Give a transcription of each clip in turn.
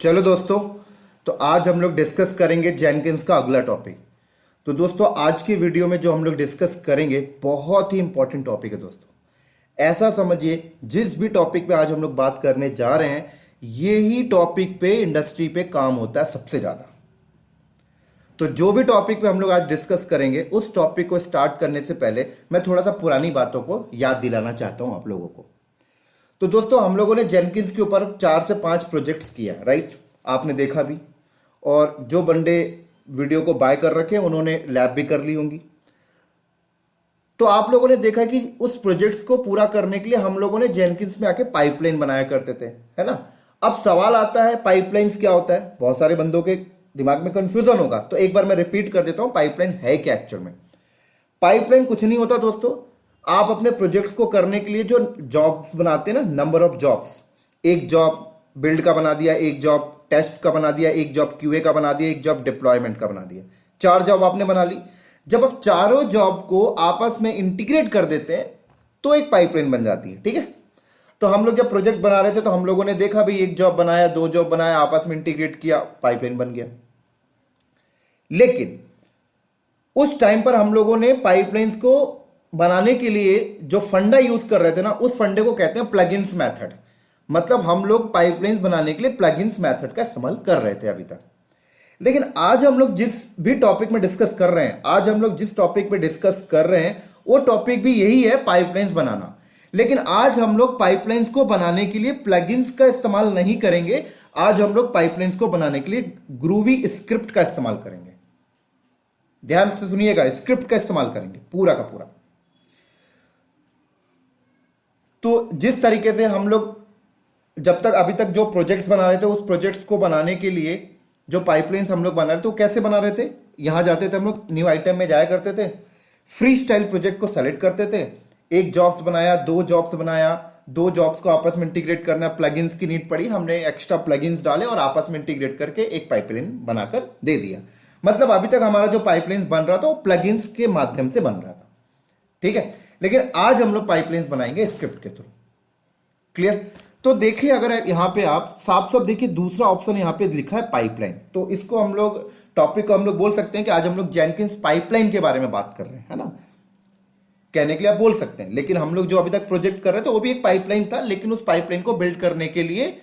चलो दोस्तों, तो आज हम लोग डिस्कस करेंगे जेनकिंस का अगला टॉपिक। तो दोस्तों, आज की वीडियो में जो हम लोग डिस्कस करेंगे बहुत ही इंपॉर्टेंट टॉपिक है दोस्तों। ऐसा समझिए, जिस भी टॉपिक पे आज हम लोग बात करने जा रहे हैं, यही टॉपिक पे इंडस्ट्री पे काम होता है सबसे ज्यादा। तो जो भी टॉपिक पे हम लोग आज डिस्कस करेंगे, उस टॉपिक को स्टार्ट करने से पहले मैं थोड़ा सा पुरानी बातों को याद दिलाना चाहता हूं आप लोगों को। तो दोस्तों, हम लोगों ने जेनकिंस के ऊपर 4 से 5 प्रोजेक्ट्स किया, राइट? आपने देखा भी, और जो बंदे वीडियो को बाय कर रखे हैं उन्होंने लैब भी कर ली होंगी। तो आप लोगों ने देखा कि उस प्रोजेक्ट्स को पूरा करने के लिए हम लोगों ने जेनकिंस में आके पाइपलाइन बनाया करते थे, है ना? अब सवाल आता है, पाइपलाइंस क्या होता है? बहुत सारे बंदों के दिमाग में कंफ्यूजन होगा, तो एक बार मैं रिपीट कर देता हूं, पाइपलाइन है क्या एक्चुअल में। पाइपलाइन कुछ नहीं होता दोस्तों। आप अपने प्रोजेक्ट्स को करने के लिए जो जॉब्स बनाते हैं ना, नंबर ऑफ जॉब्स, एक जॉब बिल्ड का बना दिया, एक जॉब टेस्ट का बना दिया, एक जॉब क्यूए का बना दिया, एक जॉब डिप्लॉयमेंट का बना दिया। 4 जॉब आपने बना ली। जब आप चारों जॉब को आपस में इंटीग्रेट कर देते हैं तो एक पाइपलाइन बन जाती है, ठीक है? तो हम लोग जब प्रोजेक्ट बना रहे थे तो हम लोगों ने देखा भाई, एक जॉब बनाया, 2 जॉब बनाया, आपस में इंटीग्रेट किया, पाइपलाइन बन गया। लेकिन उस टाइम पर हम लोगों ने पाइपलाइंस को बनाने के लिए जो फंडा यूज कर रहे थे ना, उस फंडे को कहते हैं प्लगइन्स मेथड। मतलब हम लोग पाइपलाइंस बनाने के लिए प्लगइन्स मेथड का इस्तेमाल कर रहे थे अभी तक। लेकिन आज हम लोग जिस भी टॉपिक में डिस्कस कर रहे हैं, आज हम लोग जिस टॉपिक पे डिस्कस कर रहे हैं, वो टॉपिक भी यही है, पाइपलाइंस बनाना। लेकिन आज हम लोग पाइपलाइंस को बनाने के लिए प्लगइन्स का इस्तेमाल नहीं करेंगे। आज हम लोग पाइपलाइंस को बनाने के लिए ग्रूवी स्क्रिप्ट का इस्तेमाल करेंगे। ध्यान से सुनिएगा, स्क्रिप्ट का इस्तेमाल करेंगे पूरा का पूरा। तो जिस तरीके से हम लोग जब तक अभी तक जो प्रोजेक्ट्स बना रहे थे, उस प्रोजेक्ट्स को बनाने के लिए जो पाइपलाइंस हम लोग बना रहे थे, वो कैसे बना रहे थे? यहां जाते थे हम लोग, न्यू आइटम में जाया करते थे, फ्री स्टाइल प्रोजेक्ट को सेलेक्ट करते थे, एक जॉब्स बनाया, 2 जॉब्स बनाया, 2 जॉब्स को आपस में इंटीग्रेट करना, प्लगइन्स की नीड पड़ी, हमने एक्स्ट्रा प्लगइन्स डाले और आपस में इंटीग्रेट करके एक पाइपलाइन बनाकर दे दिया। मतलब अभी तक हमारा जो पाइपलाइन बन रहा था वो प्लगइन्स के माध्यम से बन रहा था, ठीक है? लेकिन आज हम लोग पाइपलाइन बनाएंगे स्क्रिप्ट के थ्रू। क्लियर? तो देखिए, अगर यहां पे आप साफ साफ देखिए, दूसरा ऑप्शन यहां पे लिखा है पाइपलाइन, तो इसको हम लोग, टॉपिक को हम लोग बोल सकते हैं कि आज हम लोग जेनकिंस पाइपलाइन के बारे में बात कर रहे हैं, है ना? कहने के लिए आप बोल सकते हैं, लेकिन हम लोग जो अभी तक प्रोजेक्ट कर रहे थे वो भी एक पाइपलाइन था, लेकिन उस पाइपलाइन को बिल्ड करने के लिए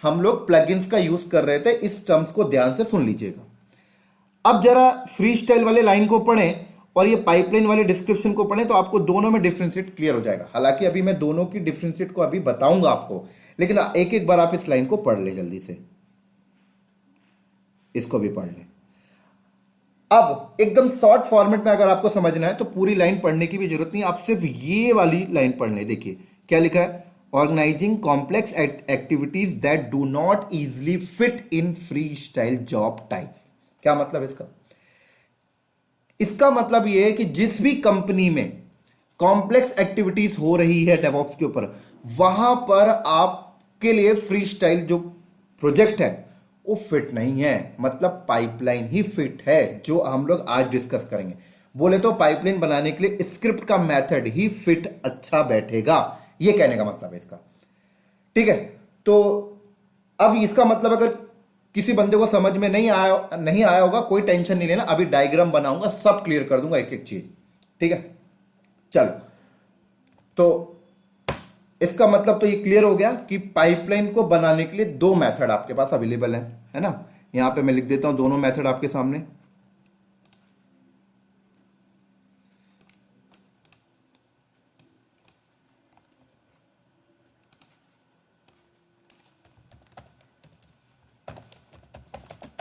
हम लोग प्लगइन्स का यूज कर रहे थे। इस टर्म्स को ध्यान से सुन लीजिएगा। अब जरा फ्री स्टाइल वाले लाइन को पढ़ें और ये पाइपलाइन वाले डिस्क्रिप्शन को पढ़ें, तो आपको दोनों में डिफरेंशिएट क्लियर हो जाएगा। हालांकि अभी मैं दोनों की डिफरेंशिएट को अभी बताऊंगा आपको, लेकिन एक एक बार आप इस लाइन को पढ़ ले जल्दी से, इसको भी पढ़ ले। अब एकदम शॉर्ट फॉर्मेट में अगर आपको समझना है तो पूरी लाइन पढ़ने की भी जरूरत नहीं, आप सिर्फ ये वाली लाइन पढ़ ले। देखिए क्या लिखा है, organising complex activities that do not easily fit in free style job type. क्या मतलब इसका? इसका मतलब यह है कि जिस भी कंपनी में कॉम्प्लेक्स एक्टिविटीज हो रही है डेवऑप्स के ऊपर, वहां पर आपके लिए फ्री स्टाइल जो प्रोजेक्ट है वो फिट नहीं है। मतलब पाइपलाइन ही फिट है, जो हम लोग आज डिस्कस करेंगे। बोले तो पाइपलाइन बनाने के लिए स्क्रिप्ट का मेथड ही फिट अच्छा बैठेगा, ये कहने का मतलब है इसका, ठीक है? तो अब इसका मतलब अगर किसी बंदे को समझ में नहीं आया होगा, कोई टेंशन नहीं लेना, अभी डायग्राम बनाऊंगा, सब क्लियर कर दूंगा एक एक चीज, ठीक है? चलो, तो इसका मतलब तो ये क्लियर हो गया कि पाइपलाइन को बनाने के लिए 2 मेथड आपके पास अवेलेबल है ना? यहां पे मैं लिख देता हूं दोनों मेथड आपके सामने।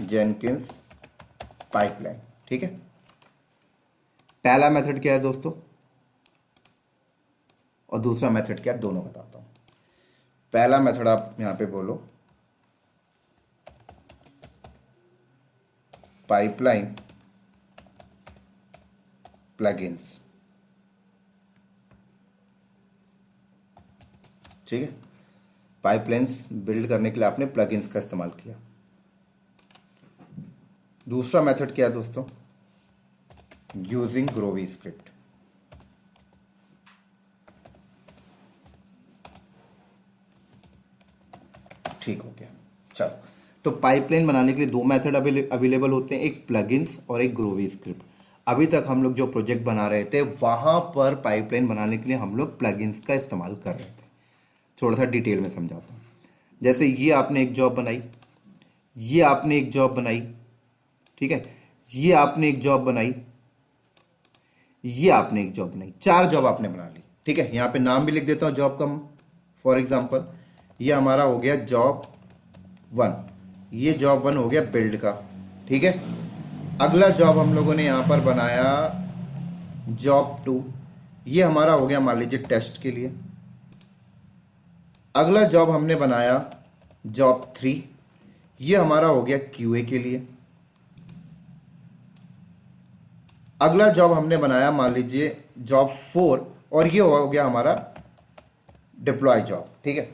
जेनकिंस पाइपलाइन, ठीक है? पहला मेथड क्या है दोस्तों और दूसरा मेथड क्या है, दोनों बताता हूं। पहला मेथड आप यहां पे बोलो, पाइपलाइन प्लगइन्स, ठीक है? पाइपलाइंस बिल्ड करने के लिए आपने प्लगइन्स का इस्तेमाल किया। दूसरा मेथड क्या है दोस्तों, यूजिंग ग्रोवी स्क्रिप्ट। ठीक हो गया। चलो, तो पाइपलाइन बनाने के लिए दो मेथड अवेलेबल होते हैं, एक प्लगइन्स और एक ग्रोवी स्क्रिप्ट। अभी तक हम लोग जो प्रोजेक्ट बना रहे थे वहाँ पर पाइपलाइन बनाने के लिए हम लोग प्लगइन्स का इस्तेमाल कर रहे थे। थोड़ा सा डिटेल में समझाता हूँ। जैसे ये आपने एक जॉब बनाई, ये आपने एक जॉब बनाई, ठीक है, ये आपने एक जॉब बनाई, ये आपने एक जॉब बनाई, 4 जॉब आपने बना ली, ठीक है। यहाँ पे नाम भी लिख देता हूँ जॉब का। फॉर एग्जांपल ये हमारा हो गया जॉब 1, ये जॉब 1 हो गया बिल्ड का, ठीक है। अगला जॉब हम लोगों ने यहाँ पर बनाया जॉब 2, ये हमारा हो गया मान लीजिए टेस्ट के लिए। अगला जॉब हमने बनाया जॉब 3, ये हमारा हो गया क्यूए के लिए। अगला जॉब हमने बनाया मान लीजिए जॉब 4 और ये हो गया हमारा डिप्लॉय जॉब, ठीक है।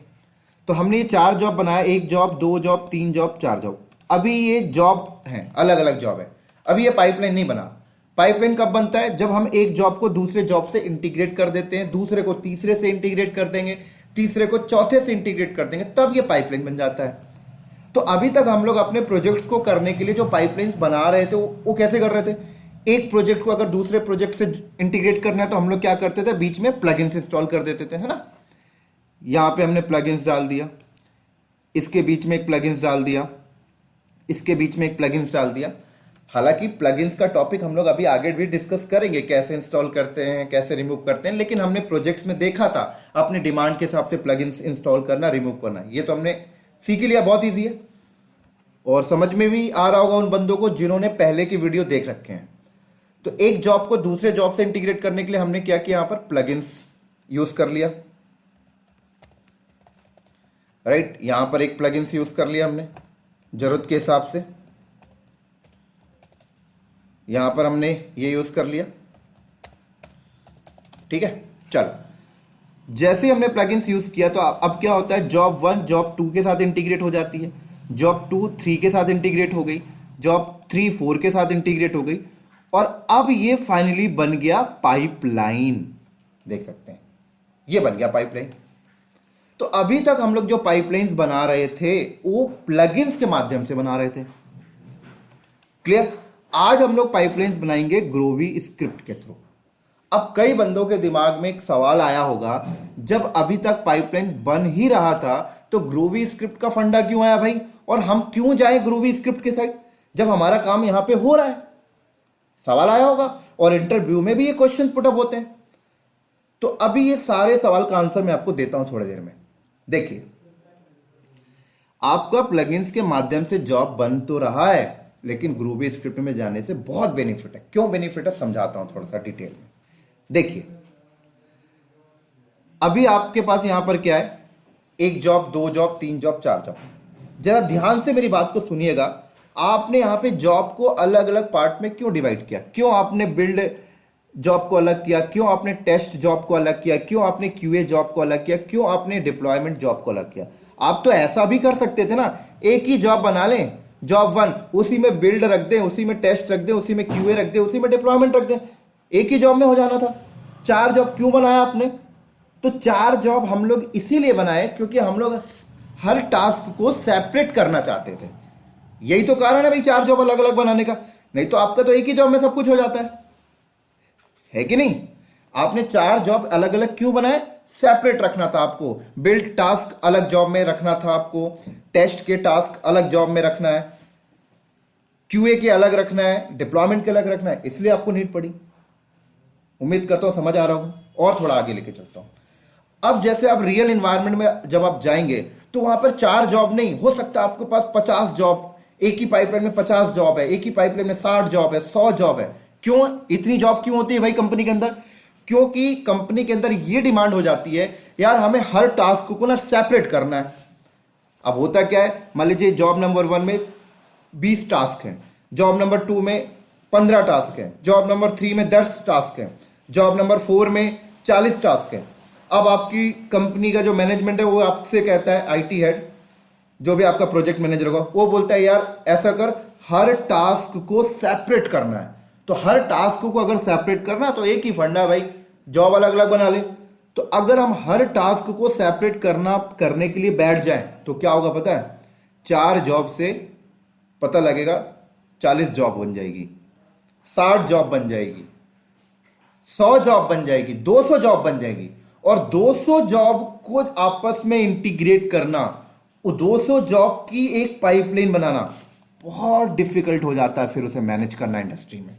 तो हमने ये 4 जॉब बनाया, 1 जॉब, 2 जॉब, 3 जॉब, 4 जॉब। अभी ये जॉब हैं, अलग अलग जॉब है। अभी ये पाइपलाइन नहीं बना। पाइपलाइन कब बनता है? जब हम एक जॉब को दूसरे जॉब से इंटीग्रेट कर देते हैं, दूसरे को तीसरे से इंटीग्रेट कर देंगे, तीसरे को चौथे से इंटीग्रेट कर देंगे, तब ये पाइपलाइन बन जाता है। तो अभी तक हम लोग अपने प्रोजेक्ट्स को करने के लिए जो पाइपलाइंस बना रहे थे वो कैसे कर रहे थे? एक प्रोजेक्ट को अगर दूसरे प्रोजेक्ट से इंटीग्रेट करना है तो हम लोग क्या करते थे? बीच में प्लगइन्स इंस्टॉल कर देते थे, है ना। यहां पे हमने प्लगइन्स डाल दिया, इसके बीच में एक प्लगइन्स डाल दिया, इसके बीच में एक प्लगइन्स डाल दिया। हालांकि प्लगइन्स का टॉपिक हम लोग अभी आगे भी डिस्कस करेंगे, कैसे इंस्टॉल करते हैं, कैसे रिमूव करते हैं, लेकिन हमने प्रोजेक्ट्स में देखा था अपनी डिमांड के हिसाब से प्लगइन्स इंस्टॉल करना, रिमूव करना, ये तो हमने सीख लिया। बहुत ईजी है और समझ में भी आ रहा होगा उन बंदों को जिन्होंने पहले की वीडियो देख रखे हैं। तो एक जॉब को दूसरे जॉब से इंटीग्रेट करने के लिए हमने क्या किया? यहां पर प्लगइन्स यूज कर लिया, राइट। यहां पर एक प्लगइन्स यूज कर लिया हमने जरूरत के हिसाब से। यहां पर हमने ये यूज कर लिया, ठीक है। चलो, जैसे हमने प्लगइन्स यूज किया तो अब क्या होता है? जॉब 1 जॉब 2 के साथ इंटीग्रेट हो जाती है, जॉब 2 3 के साथ इंटीग्रेट हो गई, जॉब 3 4 के साथ इंटीग्रेट हो गई, और अब ये फाइनली बन गया पाइपलाइन। देख सकते हैं ये बन गया पाइपलाइन। तो अभी तक हम लोग जो पाइपलाइंस बना रहे थे वो प्लगइन्स के माध्यम से बना रहे थे। क्लियर? आज हम लोग पाइपलाइंस बनाएंगे ग्रोवी स्क्रिप्ट के थ्रू। अब कई बंदों के दिमाग में एक सवाल आया होगा, जब अभी तक पाइपलाइन बन ही रहा था तो ग्रोवी स्क्रिप्ट का फंडा क्यों आया भाई, और हम क्यों जाएं ग्रोवी स्क्रिप्ट के साइड जब हमारा काम यहां पे हो रहा है? सवाल आया होगा और इंटरव्यू में भी ये क्वेश्चन पुट अप होते हैं। तो अभी ये सारे सवाल का आंसर मैं आपको देता हूं थोड़ी देर में। देखिए, आपका प्लगइन्स के माध्यम से जॉब बन तो रहा है, लेकिन ग्रोवी स्क्रिप्ट में जाने से बहुत बेनिफिट है। क्यों बेनिफिट है समझाता हूं थोड़ा सा डिटेल में। देखिए, अभी आपके पास यहां पर क्या है? 1 जॉब, 2 जॉब, 3 जॉब, 4 जॉब। जरा ध्यान से मेरी बात को सुनिएगा। आपने यहां पे जॉब को अलग अलग पार्ट में क्यों डिवाइड किया? क्यों आपने बिल्ड जॉब को अलग किया? क्यों आपने टेस्ट जॉब को अलग किया? क्यों आपने क्यूए जॉब को अलग किया? क्यों आपने डिप्लॉयमेंट जॉब को अलग किया? आप तो ऐसा भी कर सकते थे ना, एक ही जॉब बना लें, जॉब 1, उसी में बिल्ड रख दें, उसी में टेस्ट रख दें, उसी में क्यूए रख दें, उसी में डिप्लॉयमेंट रख दें, एक ही जॉब में हो जाना था। 4 जॉब क्यों बनाया आपने? तो 4 जॉब हम लोग इसीलिए बनाए क्योंकि हम लोग हर टास्क को सेपरेट करना चाहते थे। यही तो कारण है भाई 4 जॉब अलग अलग बनाने का। नहीं तो आपका तो एक ही जॉब में सब कुछ हो जाता है कि नहीं? आपने 4 जॉब अलग अलग क्यों बनाए? सेपरेट रखना था आपको। बिल्ड टास्क अलग जॉब में रखना था आपको, टेस्ट के टास्क अलग जॉब में रखना है, क्यूए के अलग रखना है, डिप्लॉयमेंट के अलग रखना है, इसलिए आपको नीड पड़ी। उम्मीद करता हूं समझ आ रहा होगा। और थोड़ा आगे लेके चलता हूं। अब जैसे आप रियल एनवायरनमेंट में जब आप जाएंगे तो वहां पर 4 जॉब नहीं हो सकता, आपके पास 50 जॉब, एक ही पाइपलाइन में 50 जॉब है, एक ही पाइपलाइन में 60 जॉब है, 100 जॉब है। क्यों इतनी जॉब क्यों होती है भाई कंपनी के अंदर? क्योंकि कंपनी के अंदर यह डिमांड हो जाती है, यार हमें हर टास्क को ना सेपरेट करना है। अब होता क्या है, मान लीजिए जॉब नंबर 1 में 20 टास्क हैं, जॉब नंबर 2 में 15 टास्क हैं, जॉब नंबर 3 में 10 टास्क हैं, जॉब नंबर 4 में 40 टास्क हैं। अब आपकी कंपनी का जो मैनेजमेंट है वो आपसे कहता है, आईटी हेड जो भी आपका प्रोजेक्ट मैनेजर होगा वो बोलता है यार ऐसा कर, हर टास्क को सेपरेट करना है। तो हर टास्क को अगर सेपरेट करना तो एक ही फंडा है भाई, जॉब अलग अलग बना ले। तो अगर हम हर टास्क को सेपरेट करने के लिए बैठ जाएं तो क्या होगा पता है? 4 जॉब से पता लगेगा 40 जॉब बन जाएगी, 60 जॉब बन जाएगी, 100 जॉब बन जाएगी, 200 जॉब बन जाएगी। और 200 जॉब को आपस में इंटीग्रेट करना, वो 200 जॉब की एक पाइपलाइन बनाना बहुत डिफिकल्ट हो जाता है, फिर उसे मैनेज करना इंडस्ट्री में,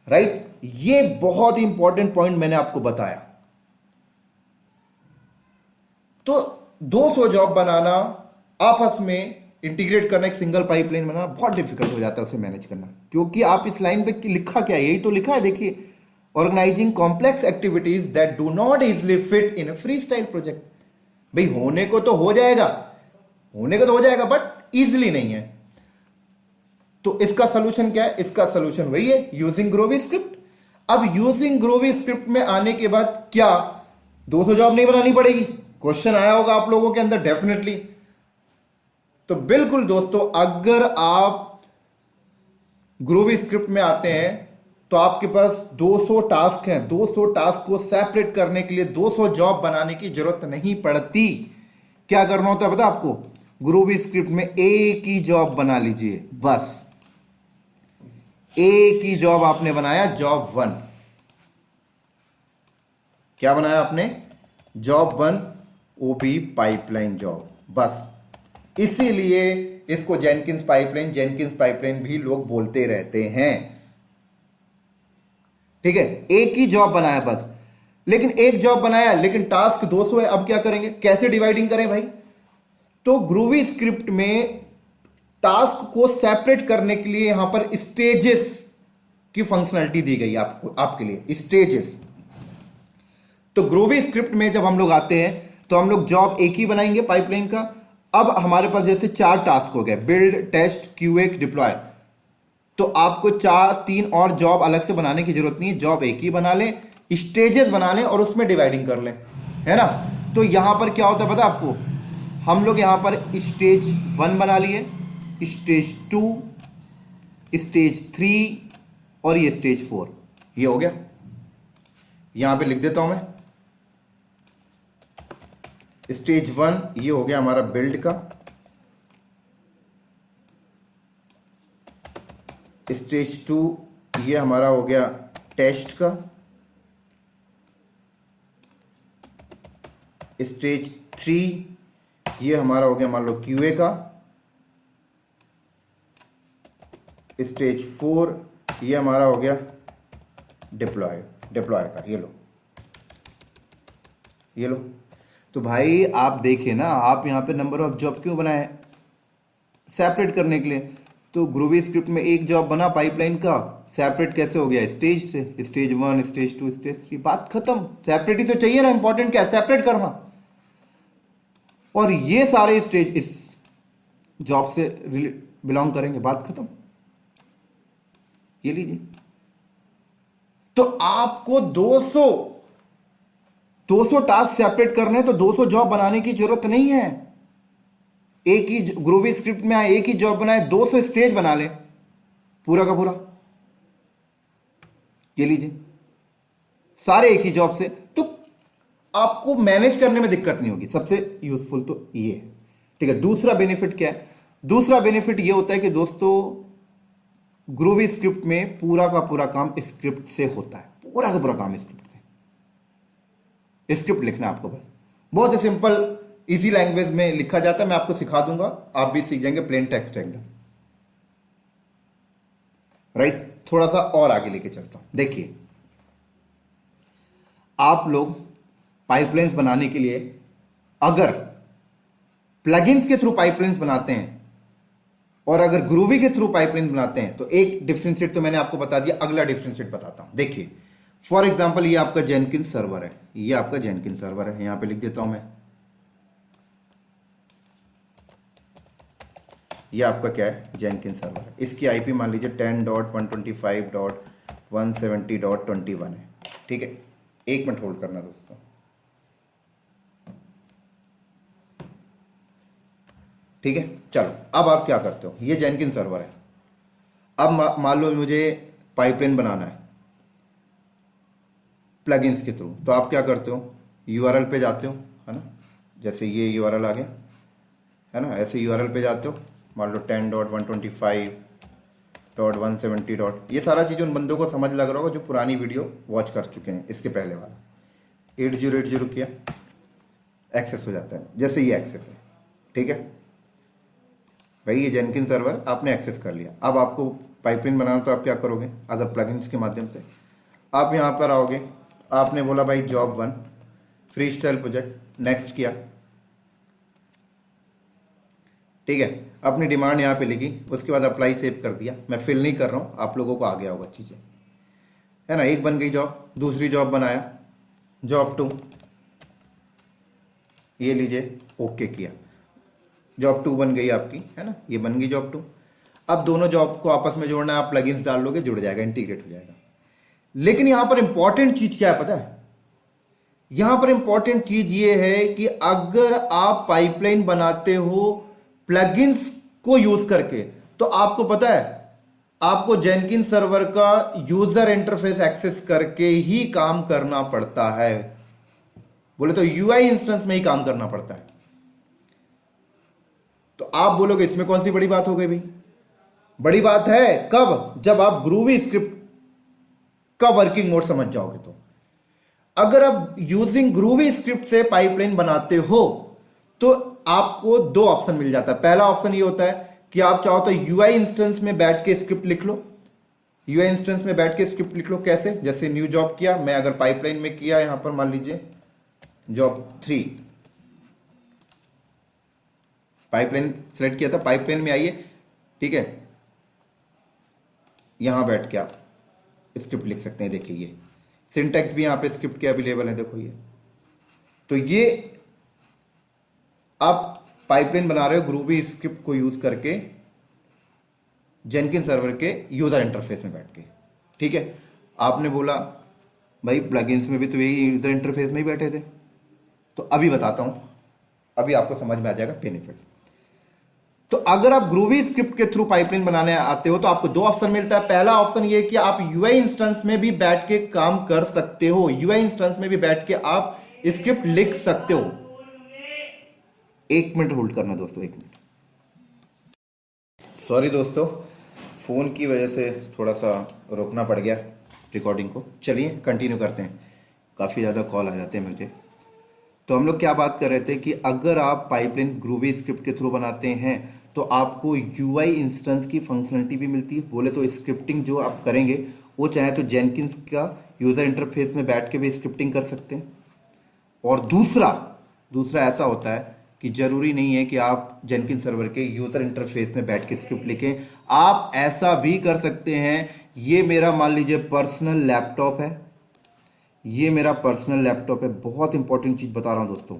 राइट। ये बहुत ही इंपॉर्टेंट पॉइंट मैंने आपको बताया। तो 200 जॉब बनाना, आपस में इंटीग्रेट करना, एक सिंगल पाइपलाइन बनाना बहुत डिफिकल्ट हो जाता है उसे मैनेज करना, क्योंकि आप इस लाइन पे लिखा क्या है, यही तो लिखा है, देखिए, organising complex activities that do not easily fit in free style project. भाई होने को तो हो जाएगा, होने को तो हो जाएगा, बट इजिली नहीं है। तो इसका सोल्यूशन क्या है? इसका सोल्यूशन वही है, यूजिंग ग्रोवी स्क्रिप्ट। अब यूजिंग ग्रोवी स्क्रिप्ट में आने के बाद क्या 200 जॉब नहीं बनानी पड़ेगी? क्वेश्चन आया होगा आप लोगों के अंदर डेफिनेटली। तो बिल्कुल दोस्तों, अगर आप ग्रोवी स्क्रिप्ट में आते हैं तो आपके पास 200 टास्क हैं, 200 टास्क को सेपरेट करने के लिए 200 जॉब बनाने की जरूरत नहीं पड़ती। क्या करना होता है पता आपको? ग्रोवी स्क्रिप्ट में एक ही जॉब बना लीजिए, बस एक ही जॉब आपने बनाया, जॉब 1। क्या बनाया आपने? जॉब 1, वो भी पाइपलाइन जॉब, बस। इसीलिए इसको जेनकिंस पाइपलाइन भी लोग बोलते रहते हैं, ठीक है। एक ही जॉब बनाया बस, लेकिन एक जॉब बनाया, लेकिन टास्क 200 है। अब क्या करेंगे? कैसे डिवाइडिंग करें भाई? तो ग्रूवी स्क्रिप्ट में टास्क को सेपरेट करने के लिए यहां पर स्टेजेस की फंक्शनलिटी दी गई आपको, आपके लिए स्टेजेस। तो ग्रूवी स्क्रिप्ट में जब हम लोग आते हैं तो हम लोग जॉब एक ही बनाएंगे पाइपलाइन का। अब हमारे पास जैसे 4 टास्क हो गए, बिल्ड, टेस्ट, क्यूए, डिप्लॉय। तो आपको 3 और जॉब अलग से बनाने की जरूरत नहीं है, जॉब एक ही बना लें, स्टेजेस बना लें और उसमें डिवाइडिंग कर लें, है ना। तो यहां पर क्या होता है पता आपको? हम लोग यहां पर स्टेज 1 बना लिए, स्टेज 2, स्टेज 3 और ये स्टेज 4। ये हो गया, यहां पे लिख देता हूं मैं। स्टेज 1 ये हो गया हमारा बिल्ड का, स्टेज 2 ये हमारा हो गया टेस्ट का, स्टेज 3 ये हमारा हो गया मान लो क्यूए का, स्टेज 4 ये हमारा हो गया डिप्लॉय का। ये लो। तो भाई आप देखिए ना, आप यहां पे नंबर ऑफ जॉब क्यों बनाए? सेपरेट करने के लिए। तो ग्रूवी स्क्रिप्ट में एक जॉब बना पाइपलाइन का, सेपरेट कैसे हो गया? स्टेज से, स्टेज 1, स्टेज 2, स्टेज 3, बात खत्म। सेपरेट ही तो चाहिए ना, इंपॉर्टेंट क्या है? सेपरेट करना। और ये सारे स्टेज इस जॉब से बिलोंग करेंगे, बात खत्म। ये लीजिए। तो आपको 200 टास्क सेपरेट करने हैं, तो 200 जॉब बनाने की जरूरत नहीं है। एक ही ग्रूवी स्क्रिप्ट में आए, एक ही जॉब बनाए, 200 स्टेज बना ले पूरा का पूरा। ये लीजिए, सारे एक ही जॉब से, तो आपको मैनेज करने में दिक्कत नहीं होगी। सबसे यूजफुल तो ये है, ठीक है। दूसरा बेनिफिट क्या है? दूसरा बेनिफिट ये होता है कि दोस्तों ग्रूवी स्क्रिप्ट में पूरा का पूरा काम स्क्रिप्ट से होता है, पूरा का पूरा काम स्क्रिप्ट से। स्क्रिप्ट लिखना है आपको, बस बहुत से सिंपल इजी लैंग्वेज में लिखा जाता है। मैं आपको सिखा दूंगा, आप भी सीख जाएंगे प्लेन टेक्स्ट एकदम, राइट। थोड़ा सा और आगे लेके चलता हूं। देखिए, आप लोग पाइपलाइंस बनाने के लिए अगर प्लगइन्स के थ्रू पाइपलाइंस बनाते हैं और अगर ग्रूवी के थ्रू पाइपलाइन बनाते हैं, तो एक डिफरेंशिएट तो मैंने आपको बता दिया, अगला डिफरेंशिएट बताता हूं। देखिए, फॉर एग्जांपल ये आपका जेनकिंस सर्वर है, ये आपका जेनकिंस सर्वर है, यहां पे लिख देता हूं मैं। ये आपका क्या है? जेनकिंस सर्वर है। इसकी आईपी मान लीजिए 10.125.170.21 है, ठीक है। एक मिनट होल्ड करना दोस्तों। ठीक है, चलो अब आप क्या करते हो? ये जेनकिंस सर्वर है। अब मान लो मुझे पाइपलाइन बनाना है प्लगइन्स के थ्रू, तो आप क्या करते हो? यूआरएल पे जाते हो, है ना। जैसे ये यूआरएल आ गया, है ना। ऐसे यूआरएल पे जाते हो, मान लो 10.125.170. ये सारा चीज़ उन बंदों को समझ लग रहा होगा जो पुरानी वीडियो वॉच कर चुके हैं। इसके पहले वाला 8080 किया, एक्सेस हो जाता है। जैसे ये एक्सेस है, ठीक है भाई, ये जेनकिन सर्वर आपने एक्सेस कर लिया। अब आपको पाइपलाइन बनाना, तो आप क्या करोगे, अगर प्लगइन्स के माध्यम से आप यहाँ पर आओगे, आपने बोला भाई job 1 free style project, next किया, ठीक है। अपनी डिमांड यहाँ पे लिखी, उसके बाद अप्लाई सेव कर दिया। मैं फिल नहीं कर रहा हूँ, आप लोगों को आ गया होगा चीज़ें, है ना। एक बन गई जॉब, दूसरी जॉब बनाया, जॉब 2, ये लीजिए, ओके किया, जॉब 2 बन गई आपकी, है ना। ये बन गई जॉब 2। अब दोनों जॉब को आपस में जोड़ना है, आप प्लगइन्स डाल लोगे, जुड़ जाएगा, इंटीग्रेट हो जाएगा। लेकिन यहां पर इंपॉर्टेंट चीज क्या है पता है, यहां पर इंपॉर्टेंट चीज ये है कि अगर आप पाइपलाइन बनाते हो प्लगइन्स को यूज करके, तो आपको पता है आपको जेनकिन सर्वर का यूजर इंटरफेस एक्सेस करके ही काम करना पड़ता है। बोले तो यूआई इंस्टेंस में ही काम करना पड़ता है। तो आप बोलोगे इसमें कौन सी बड़ी बात हो गई भाई? बड़ी बात है कब, जब आप ग्रूवी स्क्रिप्ट का वर्किंग मोड समझ जाओगे। तो अगर आप यूजिंग ग्रूवी स्क्रिप्ट से पाइपलाइन बनाते हो तो आपको 2 ऑप्शन मिल जाता है। पहला ऑप्शन ये होता है कि आप चाहो तो यूआई इंस्टेंस में बैठ के स्क्रिप्ट लिख लो, यूआई इंस्टेंस में बैठ के स्क्रिप्ट लिख लो। कैसे? जैसे न्यू जॉब किया, मैं अगर पाइपलाइन में किया, यहां पर मान लीजिए जॉब 3, पाइपलाइन सेलेक्ट किया था, पाइपलाइन में आइए, ठीक है, यहां बैठ के आप स्क्रिप्ट लिख सकते हैं। देखिए ये सिंटैक्स भी यहां पे स्क्रिप्ट के अवेलेबल है, देखो ये। तो ये आप पाइपलाइन बना रहे हो ग्रूवी स्क्रिप्ट को यूज करके जेनकिन सर्वर के यूजर इंटरफेस में बैठ के, ठीक है। आपने बोला भाई प्लगइन्स में भी तो यही यूजर इंटरफेस में ही बैठे थे। तो अभी बताता हूं, अभी आपको समझ में आ जाएगा बेनिफिट। तो अगर आप ग्रूवी स्क्रिप्ट के थ्रू पाइपलाइन बनाने आते हो तो आपको 2 ऑप्शन मिलता है। पहला ऑप्शन ये कि आप यूआई इंस्टेंस में भी बैठ के काम कर सकते हो, यूआई इंस्टेंस में भी बैठ के आप स्क्रिप्ट लिख सकते हो। 1 मिनट होल्ड करना दोस्तों, 1 मिनट। सॉरी दोस्तों, फोन की वजह से थोड़ा सा रोकना पड़ गया रिकॉर्डिंग को। चलिए कंटिन्यू करते हैं, काफ़ी ज़्यादा कॉल आ जाते हैं मुझे। तो हम लोग क्या बात कर रहे थे कि अगर आप पाइपलाइन ग्रूवी स्क्रिप्ट के थ्रू बनाते हैं तो आपको यूआई इंस्टेंस की फंक्शनलिटी भी मिलती है। बोले तो स्क्रिप्टिंग जो आप करेंगे वो चाहे तो जेनकिन्स का यूज़र इंटरफेस में बैठ के भी स्क्रिप्टिंग कर सकते हैं। और दूसरा ऐसा होता है कि ज़रूरी नहीं है कि आप जेनकिन सर्वर के यूज़र इंटरफेस में बैठ के स्क्रिप्ट लिखें, आप ऐसा भी कर सकते हैं। ये मेरा मान लीजिए पर्सनल लैपटॉप है, ये मेरा पर्सनल लैपटॉप है। बहुत इंपॉर्टेंट चीज़ बता रहा हूँ दोस्तों,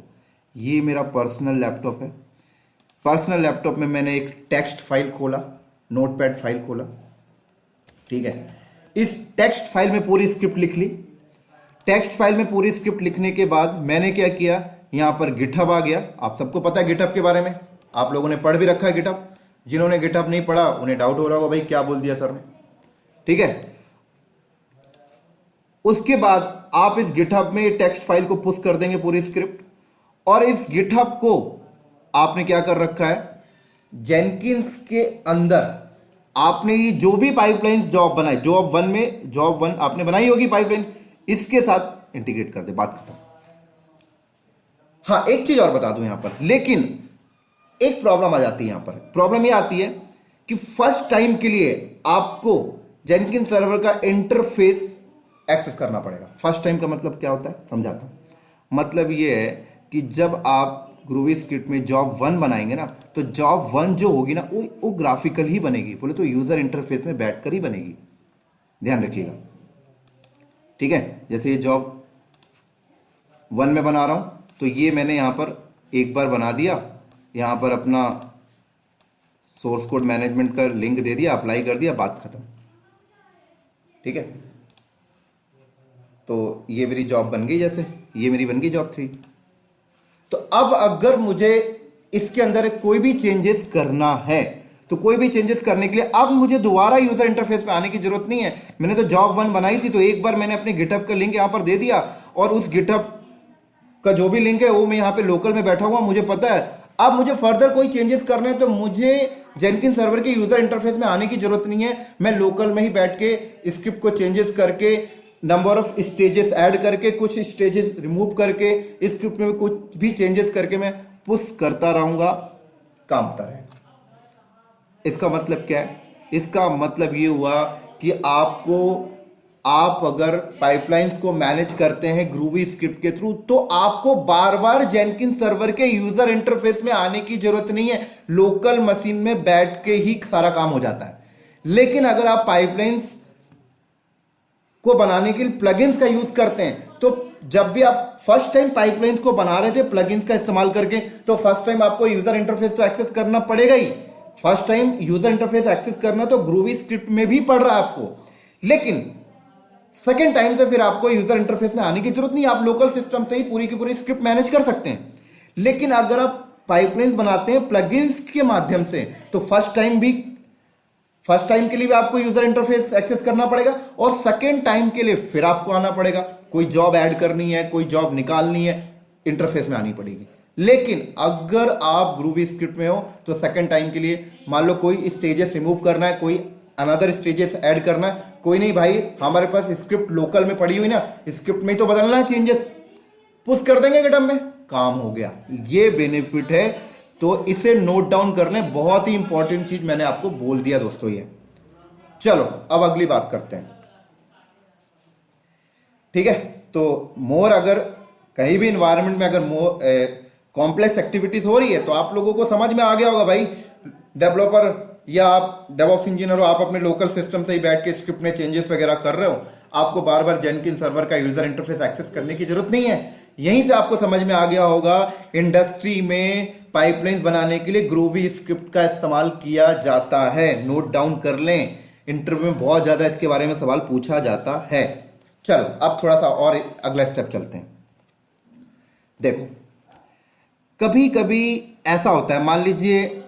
ये मेरा पर्सनल लैपटॉप है। पर्सनल लैपटॉप में मैंने एक टेक्स्ट फाइल खोला, नोटपैड फाइल खोला, ठीक है। इस टेक्स्ट फाइल में पूरी स्क्रिप्ट लिख ली। टेक्स्ट फाइल में पूरी स्क्रिप्ट लिखने के बाद मैंने क्या किया, यहाँ पर गिटहब आ गया। आप सबको पता है गिटहब के बारे में, आप लोगों ने पढ़ भी रखा है गिटहब। जिन्होंने गिटहब नहीं पढ़ा उन्हें डाउट हो रहा होगा भाई क्या बोल दिया सर ने, ठीक है। उसके बाद आप इस गिटहब में टेक्स्ट फाइल को पुश कर देंगे पूरी स्क्रिप्ट, और इस गिटहब को आपने क्या कर रखा है, जेनकिन्स के अंदर आपने ये जो भी पाइपलाइन जॉब बनाई, जॉब 1 में, जॉब 1 आपने बनाई होगी पाइपलाइन, इसके साथ इंटीग्रेट कर दे, बात खत्म। हाँ, एक चीज और बता दूं यहां पर, लेकिन एक प्रॉब्लम आ जाती है यहां पर। प्रॉब्लम ये आती है कि फर्स्ट टाइम के लिए आपको जेनकिन सर्वर का इंटरफेस एक्सेस करना पड़ेगा। फर्स्ट टाइम का मतलब क्या होता है समझाता हूं। मतलब ये है कि जब आप ग्रूवी स्क्रिप्ट में जॉब 1 बनाएंगे ना, तो जॉब 1 जो होगी ना वो ग्राफिकल ही बनेगी, बोले तो यूजर इंटरफेस में बैठकर ही बनेगी, ध्यान रखिएगा, ठीक है। जैसे ये जॉब 1 में बना रहा हूं, तो ये मैंने यहां पर एक बार बना दिया, यहां पर अपना सोर्स कोड मैनेजमेंट का लिंक दे दिया, अप्लाई कर दिया, बात खत्म, ठीक है। तो ये मेरी जॉब बन गई, जैसे ये मेरी बन गई जॉब 3। तो अब अगर मुझे इसके अंदर कोई भी चेंजेस करना है, तो कोई भी चेंजेस करने के लिए अब मुझे दोबारा यूजर इंटरफेस पे आने की जरूरत नहीं है। मैंने तो जॉब 1 बनाई थी, तो एक बार मैंने अपने गिटहब का लिंक यहां पर दे दिया, और उस गिटहब का जो भी लिंक है वो मैं यहां पे लोकल में बैठा हुआ, मुझे पता है अब मुझे फर्दर कोई चेंजेस करने हैं तो मुझे जेनकिन सर्वर के यूजर इंटरफेस में आने की जरूरत नहीं है। मैं लोकल में ही बैठ के स्क्रिप्ट को चेंजेस करके, नंबर ऑफ स्टेजेस ऐड करके, कुछ स्टेजेस रिमूव करके, स्क्रिप्ट में कुछ भी चेंजेस करके मैं पुश करता रहूंगा, काम होता रहेगा। इसका मतलब क्या है? इसका मतलब ये हुआ कि आप अगर पाइपलाइंस को मैनेज करते हैं ग्रूवी स्क्रिप्ट के थ्रू, तो आपको बार बार जेनकिन सर्वर के यूजर इंटरफेस में आने की जरूरत नहीं है। लोकल मशीन में बैठ के ही सारा काम हो जाता है। लेकिन अगर आप पाइपलाइंस को बनाने के लिए प्लगइन्स का यूज करते हैं, तो जब भी आप फर्स्ट टाइम पाइपलाइंस को बना रहे थे प्लगइन्स का इस्तेमाल करके, तो फर्स्ट टाइम आपको यूजर इंटरफेस तो एक्सेस करना पड़ेगा ही। First time user interface access करना तो ग्रूवी स्क्रिप्ट में भी पड़ रहा है आपको, लेकिन सेकेंड टाइम से फिर आपको यूजर इंटरफेस में आने की जरूरत नहीं। आप लोकल सिस्टम से ही पूरी की पूरी स्क्रिप्ट मैनेज कर सकते हैं। लेकिन अगर आप पाइपलाइंस बनाते हैं प्लगइन्स के माध्यम से, तो फर्स्ट टाइम के लिए भी आपको यूजर इंटरफेस एक्सेस करना पड़ेगा, और सेकेंड टाइम के लिए फिर आपको आना पड़ेगा। कोई जॉब ऐड करनी है, कोई जॉब निकालनी है, इंटरफेस में आनी पड़ेगी। लेकिन अगर आप ग्रूवी स्क्रिप्ट में हो तो सेकेंड टाइम के लिए मान लो कोई स्टेजेस रिमूव करना है, कोई अनदर स्टेजेस ऐड करना है, कोई नहीं भाई, हमारे पास स्क्रिप्ट लोकल में पड़ी हुई ना, स्क्रिप्ट में ही तो बदलना है, चेंजेस पुश कर देंगे गिटहब में, काम हो गया। ये बेनिफिट है, तो इसे नोट डाउन कर लें। बहुत ही इंपॉर्टेंट चीज मैंने आपको बोल दिया दोस्तों ये। चलो अब अगली बात करते हैं, ठीक है। तो मोर अगर कहीं भी इन्वायरमेंट में अगर मोर कॉम्प्लेक्स एक्टिविटीज हो रही है, तो आप लोगों को समझ में आ गया होगा भाई, डेवलपर या आप डेवऑप्स इंजीनियर हो, आप अपने लोकल सिस्टम से ही बैठ के स्क्रिप्ट में चेंजेस वगैरह कर रहे हो, आपको बार बार जेनकिन सर्वर का यूजर इंटरफेस एक्सेस करने की जरूरत नहीं है। यहीं से आपको समझ में आ गया होगा इंडस्ट्री में पाइपलाइंस बनाने के लिए ग्रूवी स्क्रिप्ट का इस्तेमाल किया जाता है। नोट डाउन कर लें, इंटरव्यू में बहुत ज्यादा इसके बारे में सवाल पूछा जाता है। चलो अब थोड़ा सा और अगला स्टेप चलते हैं। देखो, कभी कभी ऐसा होता है, मान लीजिए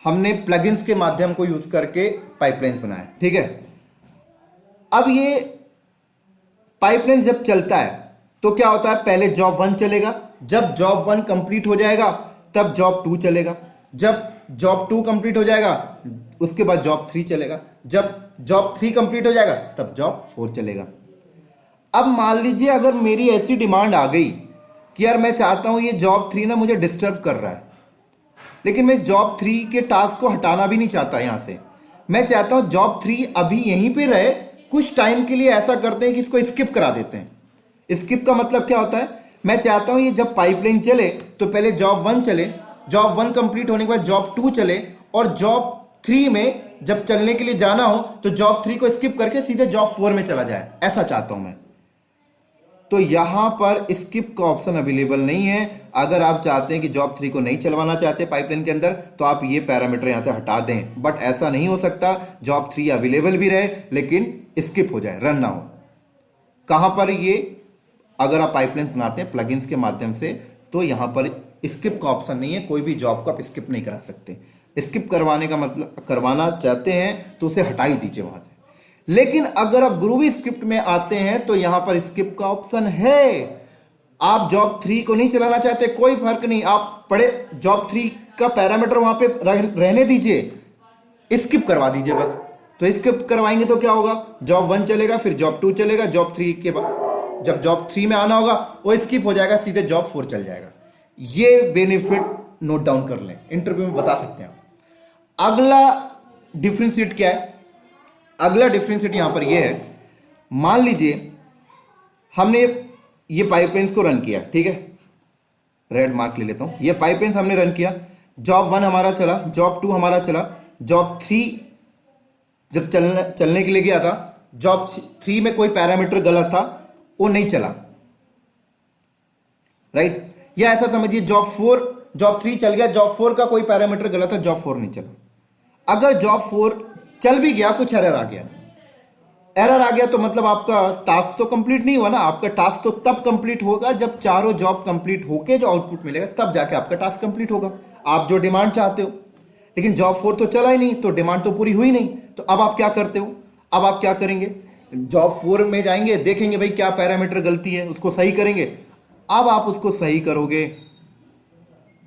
हमने प्लगइन्स के माध्यम को यूज करके पाइपलाइंस बनाया, ठीक है। अब ये पाइपलाइन जब चलता है तो क्या होता है, पहले जॉब 1 चलेगा, जब जॉब 1 कंप्लीट हो जाएगा तब जॉब 2 चलेगा, जब जॉब 2 कंप्लीट हो जाएगा उसके बाद जॉब 3 चलेगा, जब जॉब 3 कंप्लीट हो जाएगा तब जॉब 4 चलेगा। अब मान लीजिए अगर मेरी ऐसी डिमांड आ गई कि यार मैं चाहता हूं ये जॉब 3 ना मुझे डिस्टर्ब कर रहा है, लेकिन मैं इस जॉब 3 के टास्क को हटाना भी नहीं चाहता यहां से, मैं चाहता हूं जॉब 3 अभी यहीं पे रहे, कुछ टाइम के लिए ऐसा करते हैं कि इसको स्किप करा देते हैं। स्किप का मतलब क्या होता है, मैं चाहता हूं ये जब पाइपलाइन चले तो पहले जॉब 1 चले, जॉब 1 कंप्लीट होने के बाद जॉब 2 चले, और जॉब 3 में जब चलने के लिए जाना हो तो जॉब 3 को स्किप करके सीधे जॉब 4 में चला जाए, ऐसा चाहता हूं मैं। तो यहां पर स्किप का ऑप्शन अवेलेबल नहीं है। अगर आप चाहते हैं कि जॉब 3 को नहीं चलवाना चाहते पाइपलाइन के अंदर, तो आप ये पैरामीटर यहां से हटा दें। बट ऐसा नहीं हो सकता, जॉब 3 अवेलेबल भी रहे लेकिन स्किप हो जाए, रन ना हो। कहां पर ये, अगर आप पाइपलाइन बनाते हैं प्लगइन्स के माध्यम से, तो यहां पर स्किप का ऑप्शन नहीं है। कोई भी जॉब को आप स्किप नहीं करा सकते। स्किप करवाने का मतलब, करवाना चाहते हैं तो उसे हटा ही दीजिए वहां से। लेकिन अगर आप ग्रूवी स्क्रिप्ट में आते हैं तो यहां पर स्किप का ऑप्शन है। आप जॉब 3 को नहीं चलाना चाहते, कोई फर्क नहीं, आप पढ़े जॉब 3 का पैरामीटर वहां पे रहने दीजिए, स्किप करवा दीजिए बस। तो स्किप करवाएंगे तो क्या होगा, जॉब 1 चलेगा, फिर जॉब 2 चलेगा, जॉब 3 के बाद जब जॉब 3 में आना होगा वो स्किप हो जाएगा, सीधे जॉब 4 चल जाएगा। ये बेनिफिट नोट डाउन कर लें, इंटरव्यू में बता सकते हैं आप। अगला डिफरेंशिएट क्या है, अगला डिफरेंशिएट यहां पर यह है, मान लीजिए हमने ये पाइपलाइंस को रन किया, ठीक है, रेड मार्क ले लेता हूं, ये पाइपलाइंस हमने रन किया, जॉब 1 हमारा चला, जॉब 2 हमारा चला, जॉब 3 जब चलने के लिए गया था, जॉब 3 में कोई पैरामीटर गलत था, वो नहीं चला, राइट। या ऐसा समझिए जॉब 3 चल गया, जॉब 4 का कोई पैरामीटर गलत है, जॉब 4 नहीं चला। अगर जॉब 4 चल भी गया, कुछ एरर आ गया तो मतलब आपका टास्क तो कंप्लीट नहीं हुआ ना। आपका टास्क तो तब कंप्लीट होगा जब चारों जॉब कंप्लीट होके जो आउटपुट मिलेगा, तब जाके आपका टास्क कंप्लीट होगा, आप जो डिमांड चाहते हो। लेकिन जॉब 4 तो चला ही नहीं, तो डिमांड तो पूरी हुई नहीं। तो अब आप क्या करते हो, अब आप क्या करेंगे, जॉब 4 में जाएंगे, देखेंगे भाई क्या पैरामीटर गलती है, उसको सही करेंगे। अब आप उसको सही करोगे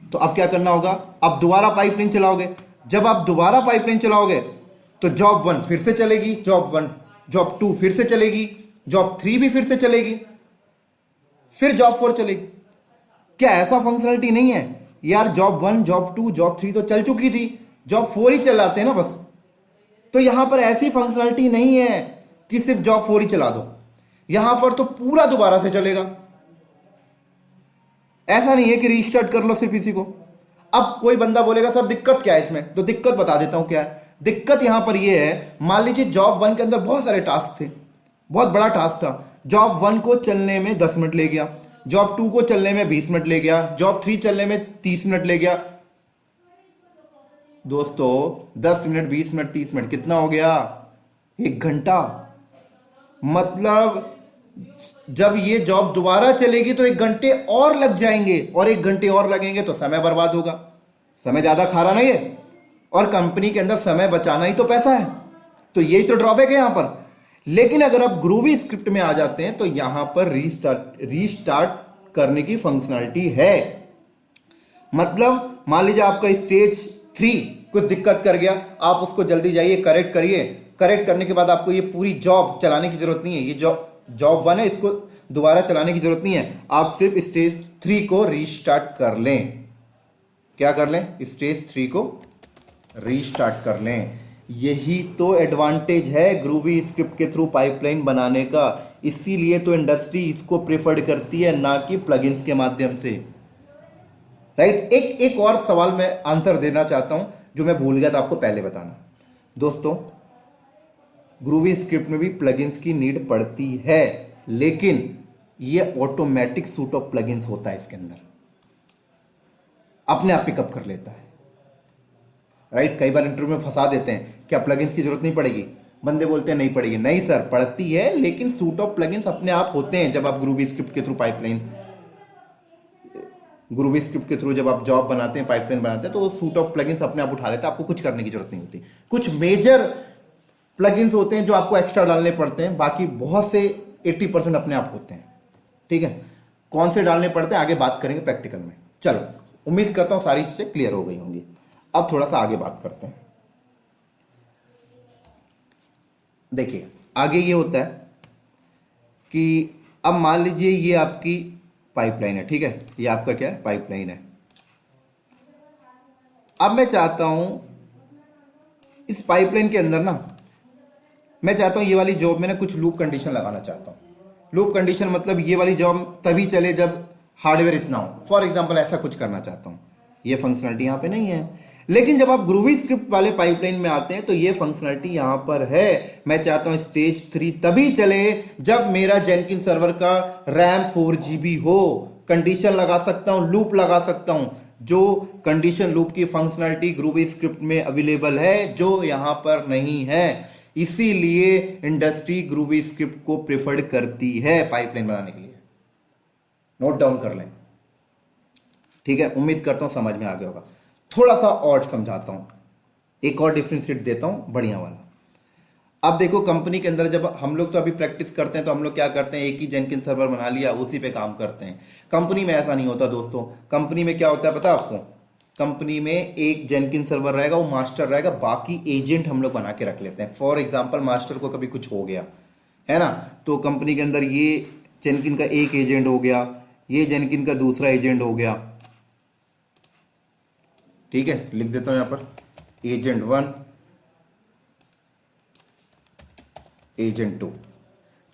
तो अब क्या करना होगा, अब दोबारा पाइपलाइन चलाओगे। जब आप दोबारा पाइपलाइन चलाओगे तो जॉब 1 फिर से चलेगी, जॉब 2 फिर से चलेगी, जॉब 3 भी फिर से चलेगी, फिर जॉब 4 चलेगी। क्या ऐसा फंक्शनलिटी नहीं है यार? जॉब 1 जॉब 2 जॉब 3 तो चल चुकी थी, जॉब 4 ही चलाते हैं ना बस। तो यहां पर ऐसी फंक्शनलिटी नहीं है कि सिर्फ जॉब 4 ही चला दो, यहां पर तो पूरा दोबारा से चलेगा। ऐसा नहीं है कि रीस्टार्ट कर लो सिर्फ इसी को। अब कोई बंदा बोलेगा सर दिक्कत क्या है इसमें, तो दिक्कत बता देता हूं क्या है। दिक्कत यहां पर यह है, मान लीजिए जॉब 1 के अंदर बहुत सारे टास्क थे, बहुत बड़ा टास्क था। जॉब 1 को चलने में 10 मिनट ले गया, जॉब 2 को चलने में 20 मिनट ले गया, जॉब 3 चलने में 30 मिनट ले गया। दोस्तों 10 मिनट 20 मिनट 30 मिनट कितना हो गया? 1 घंटा। मतलब जब ये जॉब दोबारा चलेगी तो 1 घंटे और लग जाएंगे, और 1 घंटे और लगेंगे तो समय बर्बाद होगा। समय ज्यादा खा रहा नहीं है, और कंपनी के अंदर समय बचाना ही तो पैसा है। तो यही तो ड्रॉबैक है यहां पर। लेकिन अगर आप ग्रूवी स्क्रिप्ट में आ जाते हैं तो यहां पर रीस्टार्ट करने की फंक्शनलिटी है। मतलब मान लीजिए आपका स्टेज 3 कुछ दिक्कत कर गया, आप उसको जल्दी जाइए करेक्ट करिए। करेक्ट करने के बाद आपको ये पूरी जॉब चलाने की जरूरत नहीं है, ये जॉब 1 है, इसको दोबारा चलाने की जरूरत नहीं है। आप सिर्फ स्टेज 3 को रीस्टार्ट कर लें। क्या कर लें? स्टेज 3 को रीस्टार्ट कर लें। यही तो एडवांटेज है ग्रूवी स्क्रिप्ट के थ्रू पाइपलाइन बनाने का। इसीलिए तो इंडस्ट्री इसको प्रेफर्ड करती है, ना कि प्लगइन्स के माध्यम से। राइट। एक और सवाल मैं आंसर देना चाहता हूं जो मैं भूल गया था आपको पहले बताना। दोस्तों ग्रूवी स्क्रिप्ट में भी प्लगइन्स की नीड पड़ती है, लेकिन ये ऑटोमेटिक सूट ऑफ प्लगइन्स होता है, इसके अंदर अपने आप पिकअप कर लेता है। राइट। कई बार इंटरव्यू में फंसा देते हैं, क्या प्लगइन्स की जरूरत नहीं पड़ेगी? बंदे बोलते हैं नहीं पड़ेगी। नहीं सर, पड़ती है, लेकिन सूट ऑफ प्लगइन्स अपने आप होते हैं। जब आप ग्रूवी स्क्रिप्ट के थ्रू जब आप जॉब बनाते हैं, पाइपलाइन बनाते हैं, तो वो सूट ऑफ प्लगइन्स अपने आप उठा लेते हैं, आपको कुछ करने की जरूरत नहीं होती। कुछ मेजर प्लगइन्स होते हैं जो आपको एक्स्ट्रा डालने पड़ते हैं, बाकी बहुत से 80% अपने आप होते हैं। ठीक है। कौन से डालने पड़ते हैं आगे बात करेंगे प्रैक्टिकल में। चलो, उम्मीद करता हूं सारी चीजें क्लियर हो गई होंगी। अब थोड़ा सा आगे बात करते हैं। देखिए आगे ये होता है कि अब मान लीजिए ये आपकी पाइपलाइन है। ठीक है, ये आपका क्या है? पाइपलाइन है। अब मैं चाहता हूं इस पाइपलाइन के अंदर ना, मैं चाहता हूं ये वाली जॉब में ना कुछ लूप कंडीशन लगाना चाहता हूं। लूप कंडीशन मतलब ये वाली जॉब तभी चले जब हार्डवेयर इतना हो। फॉर एग्जांपल ऐसा कुछ करना चाहता हूं। ये फंक्शनलिटी यहां पे नहीं है, लेकिन जब आप ग्रूवी स्क्रिप्ट वाले पाइपलाइन में आते हैं तो ये फंक्शनलिटी यहां पर है। मैं चाहता हूं स्टेज 3 तभी चले जब मेरा जेनकिन सर्वर का रैम 4 GB हो। कंडीशन लगा सकता हूं, लूप लगा सकता हूं, जो कंडीशन लूप की फंक्शनलिटी ग्रूवी स्क्रिप्ट में अवेलेबल है, जो यहां पर नहीं है। इसीलिए इंडस्ट्री ग्रूवी स्क्रिप्ट को प्रेफर्ड करती है पाइपलाइन बनाने के लिए। नोट डाउन कर लें। ठीक है, उम्मीद करता हूं समझ में आ गया होगा। थोड़ा सा और समझाता हूं, एक और डिफरेंशिएट देता हूं बढ़िया वाला। अब देखो कंपनी के अंदर जब हम लोग तो अभी प्रैक्टिस करते हैं तो हम लोग क्या करते हैं, एक ही जेनकिन सर्वर बना लिया, उसी पे काम करते हैं। कंपनी में ऐसा नहीं होता दोस्तों। कंपनी में क्या होता है पता है आपको? कंपनी में एक जेनकिन सर्वर रहेगा, वो मास्टर रहेगा, बाकी एजेंट हम लोग बना के रख लेते हैं। फॉर एग्जाम्पल मास्टर को कभी कुछ हो गया है ना, तो कंपनी के अंदर ये जेनकिन का एक एजेंट हो गया, ये जेनकिन का दूसरा एजेंट हो गया। ठीक है, लिख देता हूं यहां पर एजेंट 1 एजेंट 2।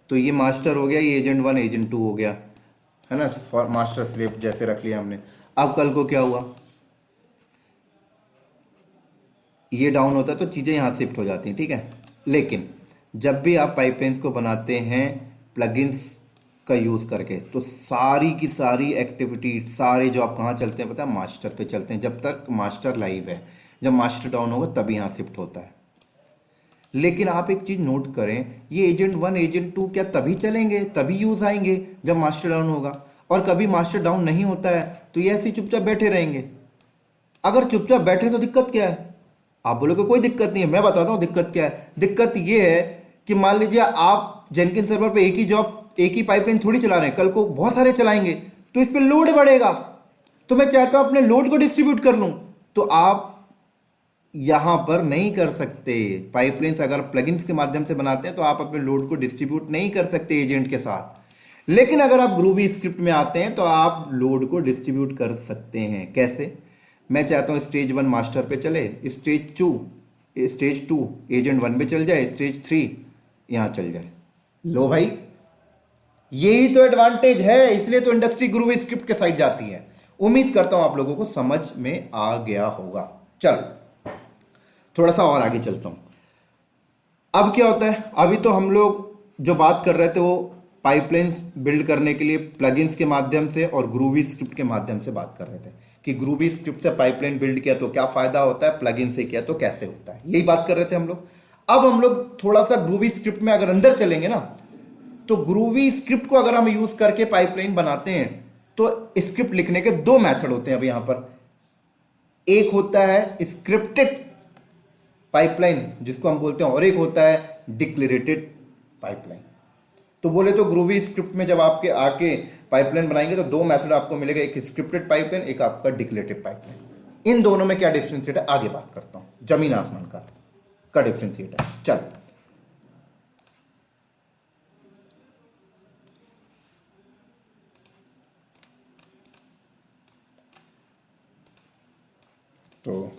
तो ये मास्टर हो गया, ये एजेंट 1 एजेंट 2 हो गया, है ना। मास्टर स्लेव जैसे रख लिया हमने। अब कल को क्या हुआ, ये डाउन होता है तो चीजें यहां शिफ्ट हो जाती हैं। ठीक है, लेकिन जब भी आप पाइपलाइंस को बनाते हैं प्लगइन्स का यूज़ करके, तो सारी की सारी एक्टिविटी, सारे जॉब कहाँ चलते हैं पता है? मास्टर पे चलते हैं, जब तक मास्टर लाइव है। जब मास्टर डाउन होगा तभी यहाँ शिफ्ट होता है। लेकिन आप एक चीज़ नोट करें, ये एजेंट 1 एजेंट 2 क्या तभी चलेंगे, तभी यूज़ आएंगे जब मास्टर डाउन होगा? और कभी मास्टर डाउन नहीं होता है तो ये ऐसे चुपचाप बैठे रहेंगे। अगर चुपचाप बैठे तो दिक्कत क्या है? आप बोलोगे कोई दिक्कत नहीं है, मैं बताता हूँ दिक्कत क्या है। दिक्कत ये है कि मान लीजिए आप जेनकिन सर्वर पे एक ही पाइपलाइन थोड़ी चला रहे हैं, कल को बहुत सारे चलाएंगे तो इस पर लोड बढ़ेगा। तो मैं चाहता हूं अपने लोड को डिस्ट्रीब्यूट कर लूं, तो आप यहां पर नहीं कर सकते। पाइपलाइंस अगर प्लगइन्स के माध्यम से बनाते हैं तो आप अपने लोड को डिस्ट्रीब्यूट नहीं कर सकते एजेंट के साथ। लेकिन अगर आप ग्रूवी स्क्रिप्ट में आते हैं तो आप लोड को डिस्ट्रीब्यूट कर सकते हैं। कैसे? मैं चाहता हूं स्टेज 1 मास्टर पे चले, स्टेज टू एजेंट 1 पे चल जाए, स्टेज 3 यहां चल जाए। लो भाई, यही तो एडवांटेज है, इसलिए तो इंडस्ट्री ग्रूवी स्क्रिप्ट के साइड जाती है। उम्मीद करता हूं आप लोगों को समझ में आ गया होगा। चल थोड़ा सा और आगे चलता हूं। अब क्या होता है, अभी तो हम लोग जो बात कर रहे थे वो पाइपलाइंस बिल्ड करने के लिए प्लगइन्स के माध्यम से और ग्रूवी स्क्रिप्ट के माध्यम से बात कर रहे थे कि ग्रूवी स्क्रिप्ट से पाइपलाइन बिल्ड किया तो क्या फायदा होता है, प्लगइन से किया तो कैसे होता है, यही बात कर रहे थे हम लोग। अब हम लोग थोड़ा सा ग्रूवी स्क्रिप्ट में अगर अंदर चलेंगे ना, तो ग्रूवी स्क्रिप्ट को अगर हम यूज करके पाइपलाइन बनाते हैं तो स्क्रिप्ट लिखने के दो मेथड होते हैं। अब यहां पर एक होता है स्क्रिप्टेड पाइपलाइन जिसको हम बोलते हैं, और एक होता है डिक्लेरेटेड पाइपलाइन। तो बोले तो ग्रूवी स्क्रिप्ट में जब आपके आके पाइपलाइन बनाएंगे तो दो मेथड आपको मिलेगा, एक स्क्रिप्टेड पाइपलाइन, एक आपका डिक्लेरेटिव पाइपलाइन। इन दोनों में क्या डिफरेंशिएट है आगे बात करता हूं। जमीन आसमान का डिफरेंशिएट है। चल तो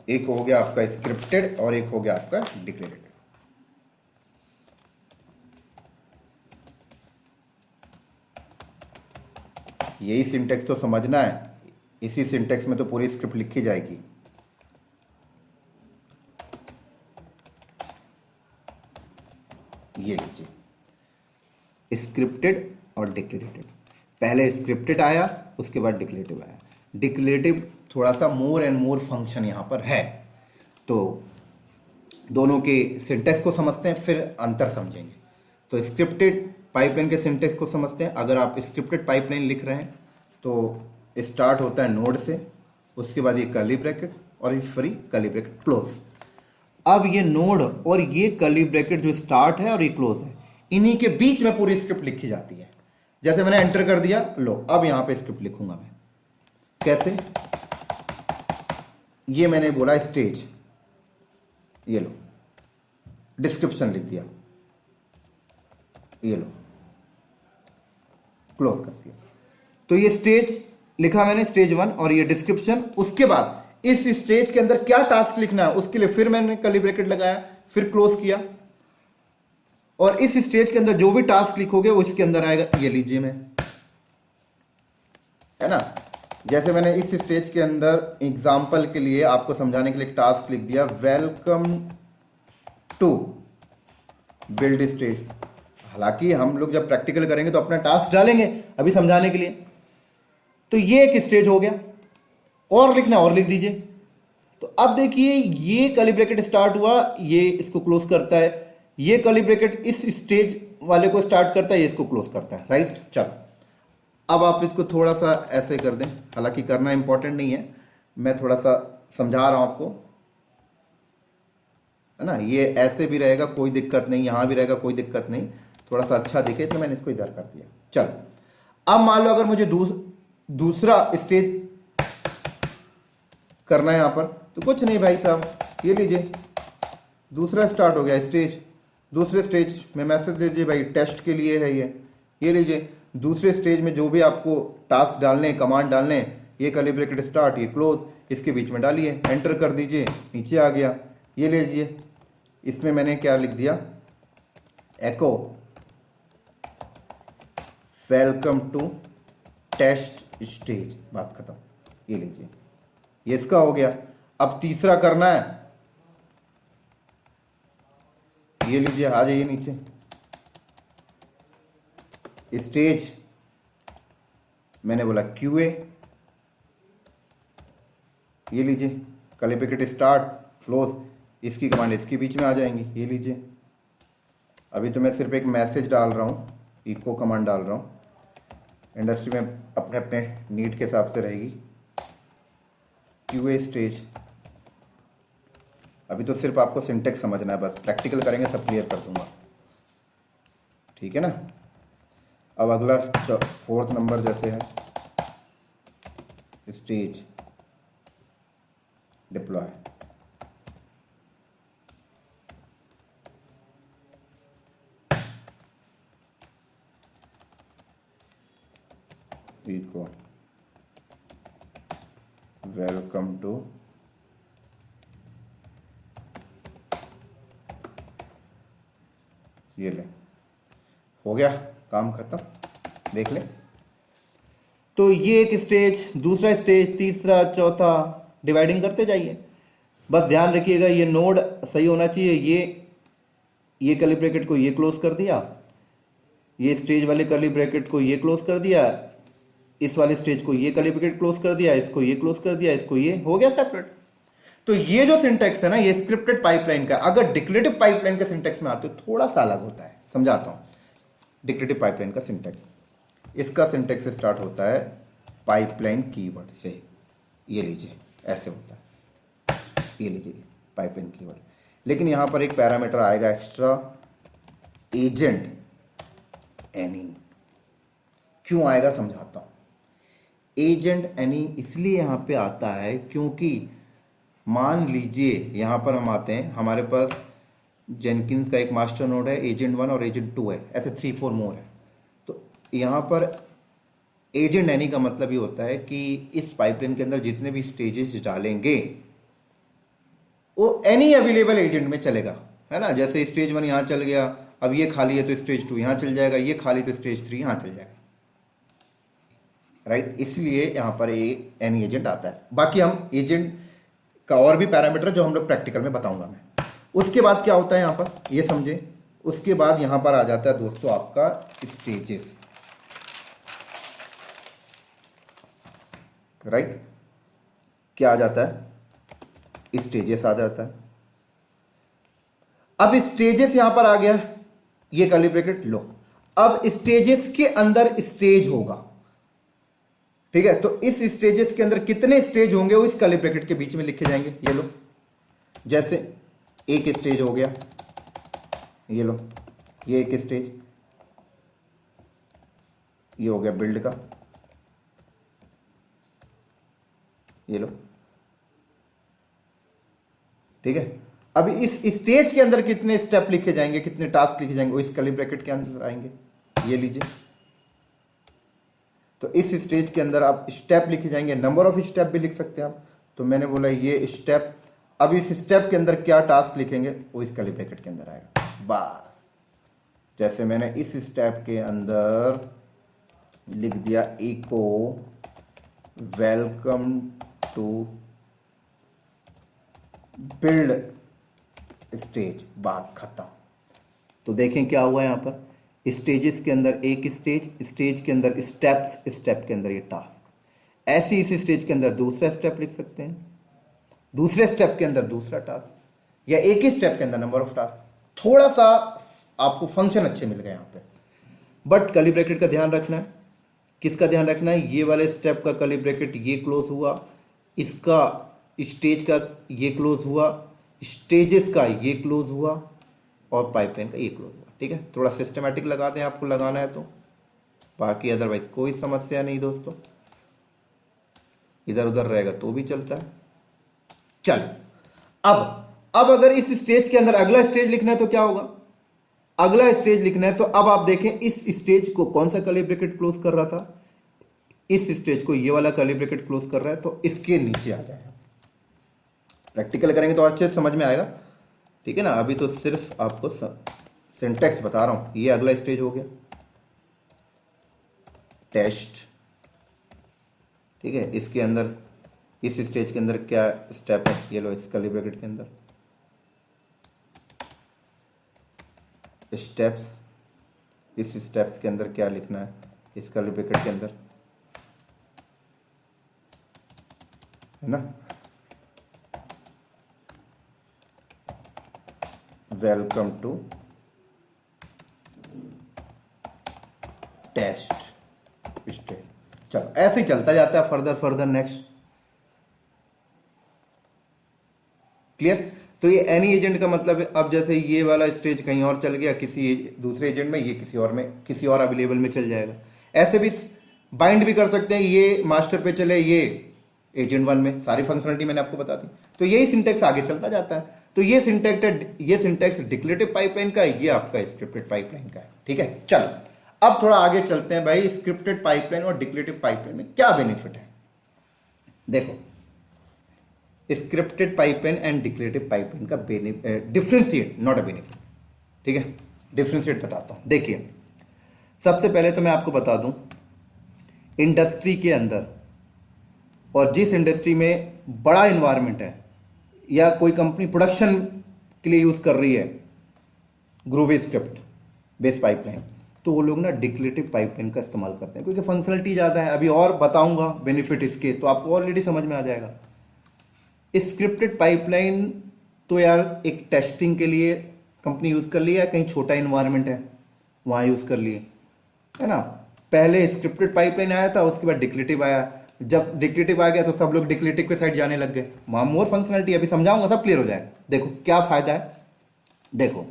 एक हो गया आपका स्क्रिप्टेड और एक हो गया आपका डिक्लेरेटिव। यही सिंटेक्स तो समझना है, इसी सिंटेक्स में तो पूरी स्क्रिप्ट लिखी जाएगी। ये लीजिए स्क्रिप्टेड और डिक्लेरेटिव। पहले स्क्रिप्टेड आया, उसके बाद डिक्लेरेटिव आया। डिक्लेरेटिव थोड़ा सा मोर एंड मोर फंक्शन यहाँ पर है, तो दोनों के सिंटेक्स को समझते हैं फिर अंतर समझेंगे। तो स्क्रिप्टेड पाइपलाइन के सिंटेक्स को समझते हैं। अगर आप स्क्रिप्टेड पाइपलाइन लिख रहे हैं तो स्टार्ट होता है नोड से, उसके बाद ये कर्ली ब्रैकेट और ये फ्री कर्ली ब्रैकेट क्लोज। अब ये नोड और ये कर्ली ब्रैकेट जो स्टार्ट है और ये क्लोज है, इन्हीं के बीच में पूरी स्क्रिप्ट लिखी जाती है। जैसे मैंने एंटर कर दिया, लो अब यहां पे स्क्रिप्ट लिखूंगा मैं। कैसे? ये मैंने बोला स्टेज, ये लो डिस्क्रिप्शन लिख दिया, ये लो क्लोज कर दिया। तो ये स्टेज लिखा मैंने, स्टेज 1, और ये डिस्क्रिप्शन। उसके बाद इस स्टेज के अंदर क्या टास्क लिखना है उसके लिए फिर मैंने कर्ली ब्रैकेट लगाया, फिर क्लोज किया, और इस स्टेज के अंदर जो भी टास्क लिखोगे वो इसके अंदर आएगा। ये लीजिए मैं, है ना, जैसे मैंने इस स्टेज के अंदर एग्जाम्पल के लिए आपको समझाने के लिए एक टास्क लिख दिया, वेलकम टू बिल्ड स्टेज। हालांकि हम लोग जब प्रैक्टिकल करेंगे तो अपना टास्क डालेंगे, अभी समझाने के लिए। तो ये एक स्टेज हो गया, और लिखना और लिख दीजिए। तो अब देखिए ये कर्ली ब्रैकेट स्टार्ट हुआ, ये इसको क्लोज करता है, ये कर्ली ब्रैकेट इस स्टेज वाले को स्टार्ट करता है, ये इसको क्लोज करता है, राइट। चल अब आप इसको थोड़ा सा ऐसे कर दें, हालांकि करना इंपॉर्टेंट नहीं है, मैं थोड़ा सा समझा रहा हूं आपको, है ना। ये ऐसे भी रहेगा कोई दिक्कत नहीं, यहां भी रहेगा कोई दिक्कत नहीं, थोड़ा सा अच्छा दिखे तो मैंने इसको इधर कर दिया। चल अब मान लो अगर मुझे दूसरा स्टेज करना है यहां पर, तो कुछ नहीं भाई साहब, ये लीजिए दूसरा स्टार्ट हो गया स्टेज। दूसरे स्टेज में मैसेज दीजिए भाई टेस्ट के लिए है ये लीजिए दूसरे स्टेज में जो भी आपको टास्क डालने, कमांड डालने, ये कर्ली ब्रैकेट स्टार्ट, ये क्लोज, इसके बीच में डालिए, एंटर कर दीजिए, नीचे आ गया। ये ले लीजिए, इसमें मैंने क्या लिख दिया, एको वेलकम टू टेस्ट स्टेज, बात खत्म। ये लीजिए, ये इसका हो गया। अब तीसरा करना है, ये लीजिए, आ जाइए नीचे, स्टेज मैंने बोला क्यूए, ये लीजिए कर्ली ब्रैकेट स्टार्ट क्लोज, इसकी कमांड इसके बीच में आ जाएंगी। ये लीजिए, अभी तो मैं सिर्फ एक मैसेज डाल रहा हूँ, इको कमांड डाल रहा हूँ, इंडस्ट्री में अपने अपने नीड के हिसाब से रहेगी। क्यूए स्टेज, अभी तो सिर्फ आपको सिंटेक्स समझना है, बस प्रैक्टिकल करेंगे सब क्लियर कर दूंगा, ठीक है ना। अब अगला 4th नंबर जैसे है, stage deploy. Echo welcome to ये ले, हो गया काम खत्म, देख ले। तो ये एक स्टेज, दूसरा स्टेज, तीसरा, चौथा, डिवाइडिंग करते जाइए। बस ध्यान रखिएगा ये नोड सही होना चाहिए। ये कर्ली ब्रैकेट को ये क्लोज कर दिया, ये स्टेज वाले कर्ली ब्रैकेट को ये क्लोज कर दिया, इस वाले स्टेज को ये कर्ली ब्रैकेट क्लोज कर दिया, इसको ये क्लोज कर दिया, इसको ये, हो गया सेपरेट। तो ये जो सिंटेक्स है ना, ये स्क्रिप्टेड पाइपलाइन का, अगर डिक्लेरेटिव पाइपलाइन के सिंटेक्स में आते हो थोड़ा सा अलग होता है, समझाता हूं। डिक्लेरेटिव पाइपलाइन का सिंटेक्स, इसका सिंटेक्स स्टार्ट होता है पाइपलाइन कीवर्ड से, ये लीजिए ऐसे होता है, ये लीजिए पाइपलाइन कीवर्ड। लेकिन यहां पर एक पैरामीटर आएगा एक्स्ट्रा, एजेंट एनी। क्यों आएगा समझाता हूं। एजेंट एनी इसलिए यहां पे आता है क्योंकि मान लीजिए यहां पर हम आते हैं, हमारे पास जेनकिंस का एक मास्टर नोड है, एजेंट 1 और एजेंट 2 है, ऐसे 3-4 मोर है। तो यहां पर एजेंट एनी का मतलब ये होता है कि इस पाइपलाइन के अंदर जितने भी स्टेजेस डालेंगे वो एनी अवेलेबल एजेंट में चलेगा, है ना। जैसे स्टेज 1 यहां चल गया, अब ये खाली है तो स्टेज 2 यहां चल जाएगा, ये खाली तो स्टेज 3 यहां चल जाएगा, राइट। इसलिए यहां पर एनी एजेंट आता है। बाकी हम एजेंट का और भी पैरामीटर जो हम लोग प्रैक्टिकल में बताऊंगा मैं। उसके बाद क्या होता है यहां पर, ये समझे। उसके बाद यहां पर आ जाता है दोस्तों आपका स्टेजेस, राइट। क्या आ जाता है, स्टेजेस आ जाता है। अब स्टेजेस यहां पर आ गया, ये कर्ली ब्रैकेट लो। अब स्टेजेस के अंदर स्टेज होगा, ठीक है। तो इस स्टेजेस के अंदर कितने स्टेज होंगे वो इस कर्ली ब्रैकेट के बीच में लिखे जाएंगे, ये लो। जैसे एक स्टेज हो गया, ये लो, ये एक स्टेज, ये हो गया बिल्ड का, ये लो, ठीक है। अब इस स्टेज के अंदर कितने स्टेप लिखे जाएंगे, कितने टास्क लिखे जाएंगे वो इस कर्ली ब्रैकेट के अंदर आएंगे, ये लीजिए। तो इस स्टेज के अंदर आप स्टेप लिखे जाएंगे, नंबर ऑफ स्टेप भी लिख सकते हैं आप। तो मैंने बोला ये स्टेप, अब इस स्टेप के अंदर क्या टास्क लिखेंगे वो इस कर्ली ब्रैकेट के अंदर आएगा, बस। जैसे मैंने इस स्टेप के अंदर लिख दिया echo welcome to build stage, बात खत्म। तो देखें क्या हुआ यहां पर, स्टेजेस के अंदर एक स्टेज, स्टेज के अंदर स्टेप्स, स्टेप के अंदर ये टास्क। ऐसे इस स्टेज के अंदर दूसरा स्टेप लिख सकते हैं, दूसरे स्टेप के अंदर दूसरा टास्क, या एक ही स्टेप के अंदर नंबर ऑफ टास्क। थोड़ा सा आपको फंक्शन अच्छे मिल गए यहां पे। बट कर्ली ब्रैकेट का ध्यान रखना है, किसका ध्यान रखना है, ये वाले स्टेप का कर्ली ब्रैकेट ये क्लोज हुआ, इसका स्टेज का ये क्लोज हुआ, स्टेजेस का ये क्लोज हुआ, और पाइपलाइन का ये क्लोज हुआ, ठीक है। थोड़ा सिस्टमेटिक लगा दें आपको लगाना है तो, बाकी अदरवाइज कोई समस्या नहीं दोस्तों, इधर उधर रहेगा तो भी चलता है। चल अब अगर इस स्टेज के अंदर अगला स्टेज लिखना है तो क्या होगा, अगला स्टेज लिखना है तो अब आप देखें इस स्टेज को कौन सा कर्ली ब्रैकेट क्लोज कर रहा था, इस स्टेज को ये वाला कर्ली ब्रैकेट क्लोज कर रहा है, तो इसके नीचे आ जाएगा। प्रैक्टिकल करेंगे तो और अच्छे से समझ में आएगा, ठीक है ना। अभी तो सिर्फ आपको सिंटेक्स बता रहा हूं। ये अगला स्टेज हो गया टेस्ट, ठीक है। इसके अंदर इस स्टेज के अंदर क्या स्टेप है, ये लो इस कर्ली ब्रैकेट के अंदर स्टेप्स, इस स्टेप्स के अंदर क्या लिखना है इस कर्ली ब्रैकेट के अंदर, है ना। Welcome to test stage. चलो ऐसे ही चलता जाता है, फर्दर नेक्स्ट, क्लियर। तो ये एनी एजेंट का मतलब है, अब जैसे ये वाला स्टेज कहीं और चल गया किसी दूसरे एजेंट में, ये किसी और में, किसी और अवेलेबल में चल जाएगा। ऐसे भी बाइंड भी कर सकते हैं, ये मास्टर पे चले, ये एजेंट 1 में सारी फंक्शनलिटी मैंने आपको बता दी। तो यही सिंटेक्स आगे चलता जाता है। तो ये सिंटेक्स डिक्लेरेटिव पाइपलाइन का है, ये आपका स्क्रिप्टेड पाइपलाइन का है। ठीक है, चलो अब थोड़ा आगे चलते हैं भाई, स्क्रिप्टेड पाइपलाइन और डिक्लेरेटिव पाइपलाइन में क्या बेनिफिट है। देखो, scripted pipeline and declarative pipeline का डिफरेंशिएट, नॉट अ बेनिफिट। ठीक है, डिफरेंशिएट बताता हूं। देखिए, सबसे पहले तो मैं आपको बता दूं, इंडस्ट्री के अंदर और जिस इंडस्ट्री में बड़ा इन्वायरमेंट है या कोई कंपनी प्रोडक्शन के लिए यूज कर रही है ग्रूवी स्क्रिप्ट बेस्ड पाइपलाइन, तो वो लोग ना डिक्लेरेटिव पाइपलाइन का इस्तेमाल करते हैं, क्योंकि फंक्शनलिटी ज़्यादा है। अभी और बताऊंगा बेनिफिट इसके, तो आपको ऑलरेडी समझ में आ जाएगा। स्क्रिप्टेड पाइपलाइन तो यार एक टेस्टिंग के लिए कंपनी यूज़ कर ली है, कहीं छोटा इन्वायरमेंट है वहाँ यूज़ कर लिए, है ना। पहले स्क्रिप्टेड पाइपलाइन आया था, उसके बाद डिक्लेरेटिव आया। जब डिक्लेरेटिव आ गया तो सब लोग डिक्लेरेटिव के साइड जाने लग गए, वहाँ मोर फंक्शनलिटी। अभी समझाऊंगा, सब क्लियर हो जाएगा। देखो क्या फ़ायदा है। देखो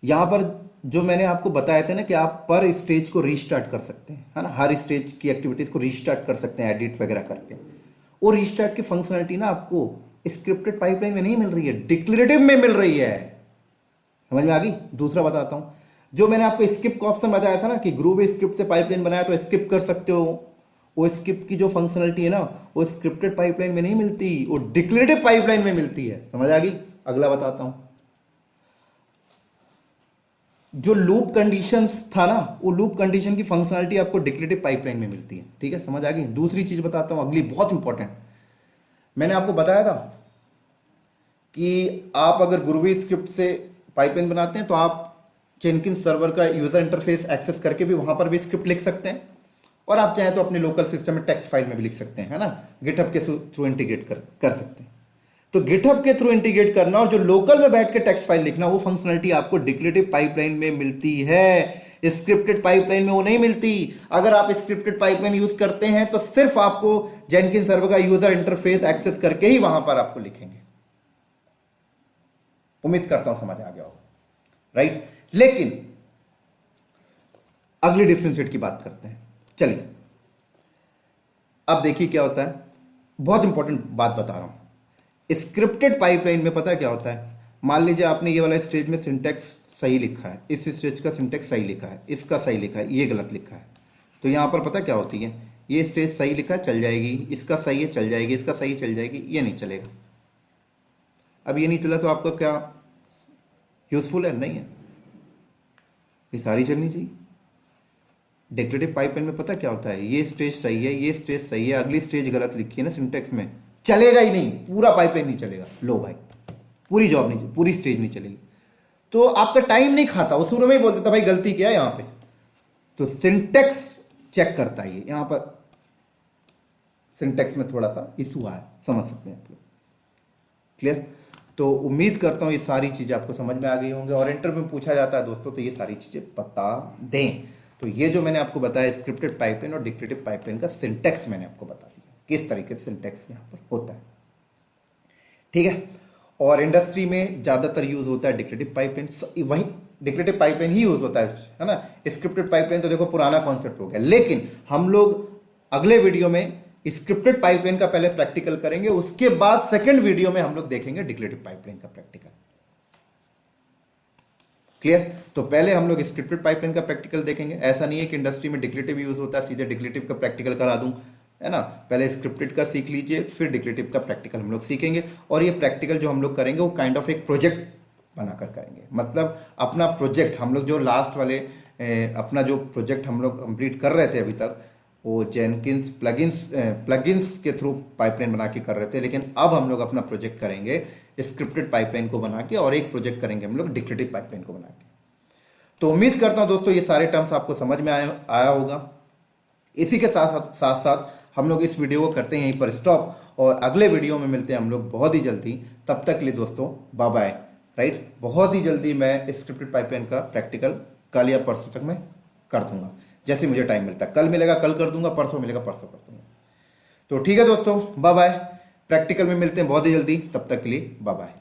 यहाँ पर जो मैंने आपको बताया था ना कि आप पर स्टेज को रीस्टार्ट कर सकते हैं, है ना, हर स्टेज की एक्टिविटीज़ को रीस्टार्ट कर सकते हैं एडिट वगैरह करके। वो रीस्टार्ट की फंक्शनलिटी ना आपको स्क्रिप्टेड पाइपलाइन में नहीं मिल रही है, डिक्लेरेटिव में मिल रही है। समझ में आ गई। दूसरा बताता हूँ, जो मैंने आपको स्किप का ऑप्शन बताया था ना कि ग्रूवी स्क्रिप्ट से पाइपलाइन बनाया तो स्किप कर सकते हो, वो स्किप की जो फंक्शनलिटी है ना वो स्क्रिप्टेड पाइपलाइन में नहीं मिलती, वो डिक्लेरेटिव पाइपलाइन में मिलती है। समझ आ गई। अगला बताता हूँ, जो लूप कंडीशन था ना, वो लूप कंडीशन की फंक्शनलिटी आपको डिक्लेरेटिव पाइपलाइन में मिलती है। ठीक है, समझ आ गई। दूसरी चीज बताता हूं, अगली बहुत इंपॉर्टेंट। मैंने आपको बताया था कि आप अगर ग्रूवी स्क्रिप्ट से पाइपलाइन बनाते हैं तो आप जेनकिंस सर्वर का यूजर इंटरफेस एक्सेस करके भी वहां पर भी स्क्रिप्ट लिख सकते हैं, और आप चाहें तो अपने लोकल सिस्टम में टेक्स्ट फाइल में भी लिख सकते हैं, है ना, गिटहब के थ्रू इंटीग्रेट कर सकते हैं। तो गिटहब के थ्रू इंटीग्रेट करना और जो लोकल में बैठ के टेक्स्ट फाइल लिखना, वो फंक्शनलिटी आपको डिक्लेरेटिव पाइपलाइन में मिलती है, स्क्रिप्टेड पाइपलाइन में वो नहीं मिलती। अगर आप स्क्रिप्टेड पाइपलाइन यूज करते हैं तो सिर्फ आपको जेनकिंस सर्वर का यूजर इंटरफेस एक्सेस करके ही वहां पर आपको लिखेंगे। उम्मीद करता हूं समझ आ गया होगा, राइट। लेकिन अगली डिफरेंशिएट की बात करते हैं। चलिए अब देखिए क्या होता है, बहुत इंपॉर्टेंट बात बता रहा हूं। स्क्रिप्टेड पाइपलाइन में पता क्या होता है, मान लीजिए आपने ये वाला स्टेज में सिंटेक्स सही लिखा है, इस स्टेज का सिंटेक्स सही लिखा है, इसका सही लिखा है, ये गलत लिखा है। तो यहां पर पता क्या होती है, ये स्टेज सही लिखा है चल जाएगी, इसका सही है चल जाएगी, इसका सही चल जाएगी, ये नहीं चलेगा। अब ये नहीं चला तो आपका क्या यूजफुल है? नहीं है, ये सारी चलनी चाहिए। डिक्लेरेटिव पाइपलाइन में पता क्या होता है, ये स्टेज सही है, ये स्टेज सही है, अगली स्टेज गलत लिखी है ना सिंटेक्स में, चलेगा ही नहीं, पूरा पाइपलाइन नहीं चलेगा। लो भाई, पूरी जॉब नहीं, पूरी स्टेज नहीं चलेगी। तो आपका टाइम नहीं खाता। वो शुरू में ही बोल देता भाई गलती क्या है यहाँ पे, तो सिंटेक्स चेक करता है। ये यहाँ पर सिंटेक्स में थोड़ा सा इशू आया, समझ सकते हैं आप लोग। क्लियर। तो उम्मीद करता हूँ ये सारी चीजें आपको समझ में आ गई होंगे, और इंटरव्यू में पूछा जाता है दोस्तों तो ये सारी चीजें बता दें। तो ये जो मैंने आपको बताया स्क्रिप्टेड पाइपलाइन और डिक्लेरेटिव पाइपलाइन का सिंटेक्स मैंने आपको बता दिया, किस तरीके से सिंटेक्स यहाँ पर होता है। ठीक है, और इंडस्ट्री में ज्यादातर यूज होता है डिक्लेरेटिव पाइपलाइन, वही डिक्लेरेटिव पाइपलाइन ही यूज होता है ना। स्क्रिप्टेड पाइपलाइन तो देखो पुराना कॉन्सेप्ट हो गया, लेकिन हम लोग अगले वीडियो में स्क्रिप्टेड पाइपलाइन का पहले प्रैक्टिकल करेंगे, उसके बाद सेकंड वीडियो में हम लोग देखेंगे डिक्लेरेटिव पाइपलाइन का प्रैक्टिकल। क्लियर। तो पहले हम लोग स्क्रिप्टेड पाइपलाइन का प्रैक्टिकल देखेंगे। ऐसा नहीं है कि इंडस्ट्री में डिक्लेरेटिव यूज होता है सीधे डिक्लेरेटिव का प्रैक्टिकल करा दूं, है ना। पहले स्क्रिप्टेड का सीख लीजिए, फिर डिक्लेरेटिव का प्रैक्टिकल हम लोग सीखेंगे। और ये प्रैक्टिकल जो हम लोग करेंगे वो काइंड ऑफ एक प्रोजेक्ट बनाकर करेंगे, मतलब अपना प्रोजेक्ट हम लोग जो लास्ट वाले अपना जो प्रोजेक्ट हम लोग कंप्लीट कर रहे थे अभी तक, वो जेनकिंस प्लगइन्स के थ्रू पाइपलाइन बना के कर रहे थे, लेकिन अब हम लोग अपना प्रोजेक्ट करेंगे स्क्रिप्टेड पाइपलाइन को बना के, और एक प्रोजेक्ट करेंगे हम लोग डिक्लेरेटिव पाइपलाइन को बना के। तो उम्मीद करता हूं दोस्तों ये सारे टर्म्स आपको समझ में आया होगा। इसी के साथ साथ हम लोग इस वीडियो को करते हैं यहीं पर स्टॉप, और अगले वीडियो में मिलते हैं हम लोग बहुत ही जल्दी। तब तक के लिए दोस्तों बाय बाय, राइट। बहुत ही जल्दी मैं स्क्रिप्टेड पाइपलाइन का प्रैक्टिकल कल या परसों तक मैं कर दूंगा, जैसे मुझे टाइम मिलता है। कल मिलेगा कल कर दूंगा, परसों मिलेगा परसों कर दूंगा। तो ठीक है दोस्तों, बाय बाय। प्रैक्टिकल में मिलते हैं बहुत ही जल्दी, तब तक के लिए बाय बाय।